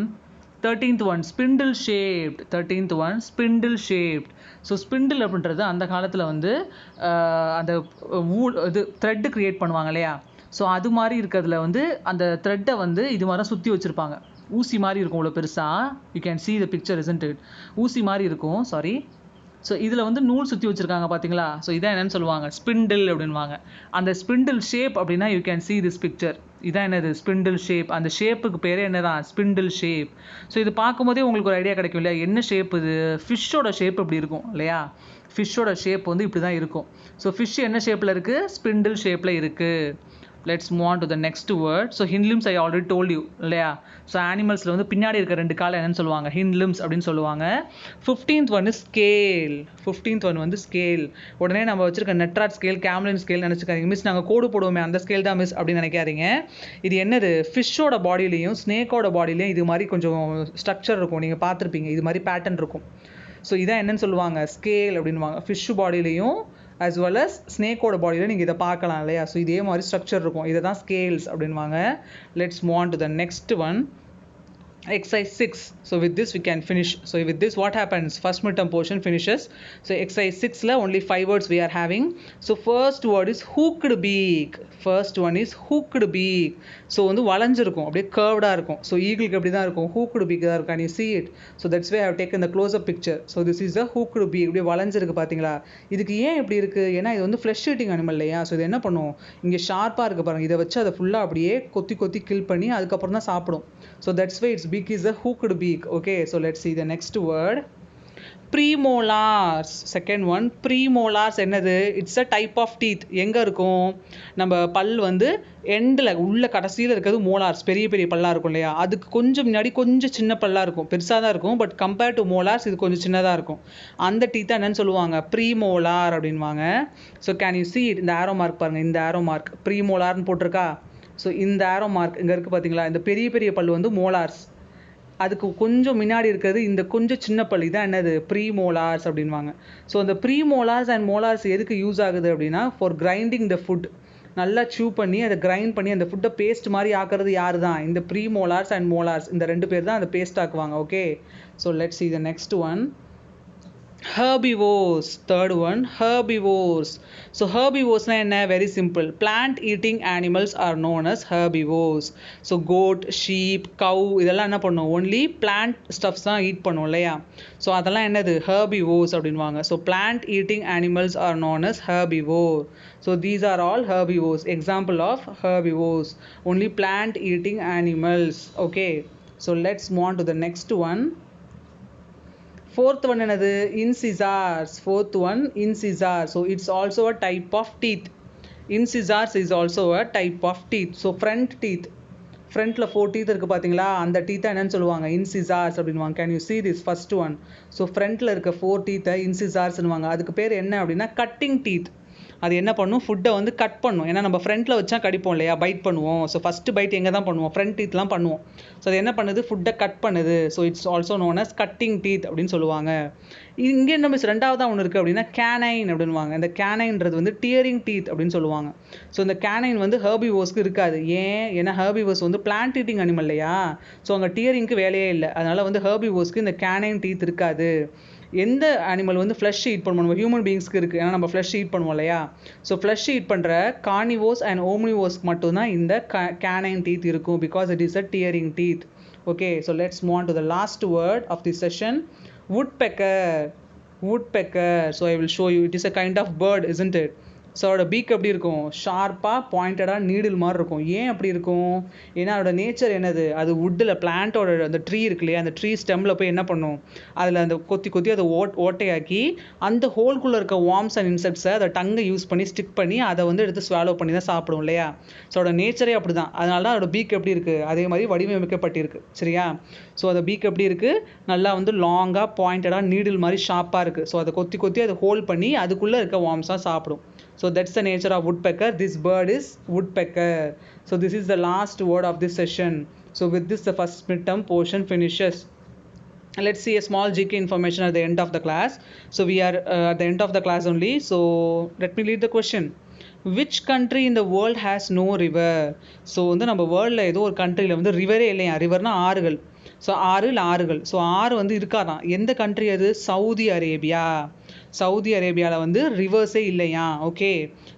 13th one, spindle shaped. 13th one, spindle shaped. So spindle அப்படின்றது அந்த காலத்தில் வந்து அந்த இது த்ரெட்டு க்ரியேட் பண்ணுவாங்க இல்லையா, ஸோ அது மாதிரி இருக்கிறதுல வந்து அந்த த்ரெட்டை வந்து இது மாதிரி சுற்றி வச்சுருப்பாங்க. ஊசி மாதிரி இருக்கும் இவ்வளோ பெருசாக. You can see the picture, isn't it? ஊசி மாதிரி இருக்கும், சாரி. ஸோ இதில் வந்து நூல் சுற்றி வச்சுருக்காங்க பார்த்தீங்களா. ஸோ இதான் என்னென்னு சொல்லுவாங்க, ஸ்பிண்டில் அப்படின்வாங்க. அந்த ஸ்பிண்டில் ஷேப் அப்படின்னா you can see this picture. இதான் என்னது, ஸ்பிண்டில் ஷேப். அந்த ஷேப்புக்கு பேர் என்னதான், ஸ்பிண்டில் ஷேப். ஸோ இது பார்க்கும்போதே உங்களுக்கு ஒரு ஐடியா கிடைக்கும் இல்லையா, என்ன ஷேப் இது, ஃபிஷ்ஷோட ஷேப் இப்படி இருக்கும் இல்லையா. ஃபிஷ்ஷோட ஷேப் வந்து இப்படி தான் இருக்கும். ஸோ ஃபிஷ் என்ன ஷேப்பில் இருக்குது, ஸ்பிண்டில் ஷேப்பில் இருக்குது. Let's move on to the next word. So hind limbs I already told you இல்லையா. ஸோ அனிமல்ஸில் வந்து பின்னாடி இருக்க ரெண்டு காலை என்னன்னு சொல்லுவாங்க, ஹிண்ட் லிம்ஸ் அப்படின்னு சொல்லுவாங்க. 15th one is scale. 15th one வந்து ஸ்கேல். உடனே நம்ம வச்சிருக்க நெட்ராட் ஸ்கேல், கேம்லின் ஸ்கேல் நினச்சிக்காதீங்க. மிஸ் நாங்கள் கோடு போடுவோமே அந்த ஸ்கேல் தான் மிஸ் அப்படின்னு நினைக்காதீங்க. இது என்னது, ஃபிஷ்ஷோட பாடியிலையும் ஸ்னேக்கோட பாடியிலையும் இது மாதிரி கொஞ்சம் ஸ்ட்ரக்சர் இருக்கும், நீங்கள் பார்த்துருப்பீங்க, இது மாதிரி பேட்டர்ன் இருக்கும். ஸோ இதான் என்னன்னு சொல்லுவாங்க, ஸ்கேல் அப்படின்வாங்க. ஃபிஷ்ஷு பாடியிலையும் as well as ஸ்னேக்கோட பாடியில் நீங்கள் இதை பார்க்கலாம் இல்லையா. ஸோ இதே மாதிரி ஸ்ட்ரக்சர் இருக்கும், இதை தான் ஸ்கேல்ஸ் அப்படின்வாங்க. Let's move on to the next one. Exercise 6. So with this we can finish. So with this what happens, first midterm portion finishes. So exercise 6 la only 5 words we are having. So first word is hooked beak. First one is hooked beak. So வந்து வளைஞ்சிருக்கும், அப்படியே curved இருக்கும். So eagle க்கு அப்படி தான் இருக்கும், hooked beak தான் இருக்கும். Can you see it? So that's why I have taken the close up picture. So this is the hooked beak. அப்படியே வளைஞ்சிருக்கு பார்த்தீங்களா. இதுக்கு ஏன் இப்படி இருக்கு, ஏன்னா இது வந்து flesh eating animal இல்லையா. ஸோ இது என்ன பண்ணும், இங்கே ஷார்ப்பாக இருக்குது பாருங்கள், இதை வச்சு அதை ஃபுல்லாக அப்படியே கொத்தி கொத்தி கில் பண்ணி அதுக்கப்புறம் தான் சாப்பிடும். So that's why its beak is a hooked beak. Okay, so let's see the next word. Premolars. Second one, premolars என்னது, it's a type of teeth. எங்கே இருக்கும், நம்ம பல் வந்து எண்டில் உள்ள கடைசியில் இருக்கிறது மோலார்ஸ், பெரிய பெரிய பல்லாக இருக்கும் இல்லையா, அதுக்கு கொஞ்சம் முன்னாடி கொஞ்சம் சின்ன பல்லாக இருக்கும், பெருசாக தான் இருக்கும். பட் கம்பேர்ட் டு மோலார்ஸ் இது கொஞ்சம் சின்னதாக இருக்கும். அந்த டீத்தை என்னன்னு சொல்லுவாங்க, ப்ரீமோலார் அப்படின்வாங்க. So can you see it? இந்த ஆரோ மார்க் பாருங்கள், இந்த ஆரோ மார்க் ப்ரீமோலார்னு போட்டிருக்கா. ஸோ இந்த ஆரோ மார்க் இங்கே இருக்குது பார்த்தீங்களா, இந்த பெரிய பெரிய பல் வந்து மோலார்ஸ், அதுக்கு கொஞ்சம் முன்னாடி இருக்கிறது இந்த கொஞ்சம் சின்ன பல், இதான் என்னது, ப்ரீமோலார்ஸ் அப்படின்வாங்க. ஸோ அந்த ப்ரீமோலார்ஸ் அண்ட் மோலார்ஸ் எதுக்கு யூஸ் ஆகுது அப்படின்னா, ஃபார் கிரைண்டிங் த ஃபுட். நல்லா சூ பண்ணி அதை கிரைண்ட் பண்ணி அந்த ஃபுட்டை பேஸ்ட் மாதிரி ஆக்குறது யார் தான், இந்த ப்ரீமோலார்ஸ் அண்ட் மோலார்ஸ், இந்த ரெண்டு பேர் தான் அந்த பேஸ்ட் ஆக்குவாங்க. Okay, so let's see the next one. Herbivores. Third one, herbivores. So herbivores na enna, very simple, plant eating animals are known as herbivores. So goat, sheep, cow இதெல்லாம் என்ன பண்ணும், only plant stuffs தான் eat பண்ணும் இல்லையா. So அதெல்லாம் என்னது, herbivores அப்படின்வாங்க. So plant eating animals are known as herbivore. So these are all herbivores. Example of herbivores, only plant eating animals. Okay, so let's move on to the next one. Fourth one என்னது, incisors. Fourth one, incisors. So it's also a type of teeth. Incisors is also a type of teeth. So front teeth, ஃப்ரண்ட்டில் 4 teeth இருக்குது பார்த்தீங்களா, அந்த டீத்தை என்னன்னு சொல்லுவாங்க, இன்சிசார்ஸ் அப்படின்வாங்க. Can you see this first one? So ஃப்ரண்ட்டில் இருக்க 4 டீத்தை இன்சிசார்ஸ்னுவாங்க. அதுக்கு பேர் என்ன அப்படின்னா கட்டிங் டீத். அது என்ன பண்ணும், ஃபுட்டை வந்து கட் பண்ணும். ஏன்னா நம்ம ஃப்ரண்ட்டில் வச்சா கடிப்போம் இல்லையா, பைட் பண்ணுவோம். ஸோ ஃபஸ்ட்டு பைட் எங்கே தான் பண்ணுவோம், ஃப்ரண்ட் டீத்லாம் பண்ணுவோம். ஸோ அது என்ன பண்ணுது, ஃபுட்டை கட் பண்ணுது. So it's also known as cutting teeth அப்படின்னு சொல்லுவாங்க. இங்கே என்ன மிஸ் ரெண்டாவதாக ஒன்று இருக்குது அப்படின்னா கேனைன் அப்படின்வாங்க. இந்த கேனைன்றது வந்து டியரிங் டீத் அப்படின்னு சொல்லுவாங்க. ஸோ இந்த கேனைன் வந்து ஹெர்பிவோர்ஸ்க்கு இருக்காது. ஏன்னா ஹெர்பிவோர்ஸ் வந்து பிளான்ட் ஈட்டிங் அனிமல் இல்லையா. ஸோ அங்கே டியரிங்க்கு வேலையே இல்லை. அதனால் வந்து ஹெர்பிவோர்ஸ்க்கு இந்த கேனைன் டீத் இருக்காது. எந்த அனிமல் வந்து ஃப்ளஷ் ஈட் பண்ணுவோம், நம்ம ஹியூமன் பீயிங்ஸ்க்கு இருக்குது, ஏன்னா நம்ம ஃப்ளஷ் ஈட் பண்ணுவோம் இல்லையா. ஸோ ஃப்ளஷ் ஈட் பண்ணுற கார்னிவோர்ஸ் அண்ட் ஓம்னிவோர்ஸ்க்கு மட்டும்தான் இந்த கேனைன் டீத் இருக்கும், because it is a tearing teeth. Okay, so let's move on to the last word of the session. Woodpecker. Woodpecker. So I will show you. It is a kind of bird, isn't it? So அதோட peak எப்படி இருக்கும், ஷார்ப்பாக பாயிண்டடாக needle மாதிரி இருக்கும். ஏன் அப்படி இருக்கும், ஏன்னா அதோட நேச்சர் என்னது, அது வுட்டில் பிளான்ட்டோட அந்த ட்ரீ இருக்கு இல்லையா, அந்த ட்ரீ ஸ்டெம்மில் போய் என்ன பண்ணும், அதில் அந்த கொத்தி கொத்தி அதை ஓட்டையாக்கி அந்த ஹோல்குள்ளே இருக்க வார்ம்ஸ் அண்ட் இன்செக்ட்ஸை அதை டங்கை யூஸ் பண்ணி ஸ்டிக் பண்ணி அதை வந்து எடுத்து ஸ்வாலோ பண்ணி தான் சாப்பிடும் இல்லையா. ஸோ அதோட நேச்சரே அப்படி தான். அதனால தான் அதோட பீக் எப்படி இருக்குது, அதே மாதிரி வடிவமைக்கப்பட்டிருக்கு. சரியா. ஸோ அந்த பீக் எப்படி இருக்குது, நல்லா வந்து லாங்காக பாயிண்டடாக நீடில் மாதிரி ஷார்ப்பாக இருக்குது. ஸோ அதை கொத்தி கொத்தி அதை ஹோல்ட் பண்ணி அதுக்குள்ளே இருக்க வார்ம்ஸாக சாப்பிடும். So that's the nature of woodpecker. This bird is woodpecker. So this is the last word of this session. So with this the first midterm portion finishes. Let's see a small GK information at the end of the class. So we are at the end of the class only. So let me read the question. Which country in the world has no river? So வந்து நம்ம வேர்ல்டில் ஏதோ ஒரு கண்ட்ரியில் வந்து ரிவரே இல்லையா. ரிவர்னா ஆறுகள். So ஆறு இல்லை ஆறுகள். ஸோ ஆறு வந்து இருக்காதான். எந்த கண்ட்ரி அது, சவுதி அரேபியா. சவுதி அரேபியாவில் வந்து ரிவர்ஸே இல்லையா. Okay.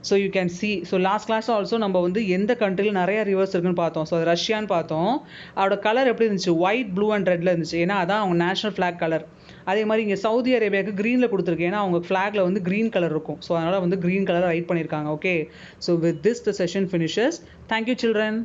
So you can see. So last class also நம்ம வந்து எந்த கண்ட்ரியில் நிறைய ரிவர்ஸ் இருக்குன்னு பார்த்தோம். ஸோ அது ரஷ்யான்னு பார்த்தோம். அதோட கலர் எப்படி இருந்துச்சு, ஒயிட் ப்ளூ அண்ட் ரெட்டில் இருந்துச்சு. ஏன்னா அதான் அவங்க நேஷனல் ஃப்ளாக் கலர். அதே மாதிரி இங்கே சவுதி அரேபியாவுக்கு க்ரீனில் கொடுத்துருக்கு. ஏன்னா அவங்க ஃப்ளாகில் வந்து க்ரீன் கலர் இருக்கும். ஸோ அதனால் வந்து க்ரீன் கலர் ரைட் பண்ணியிருக்காங்க. Okay. So with this the session finishes. Thank you children.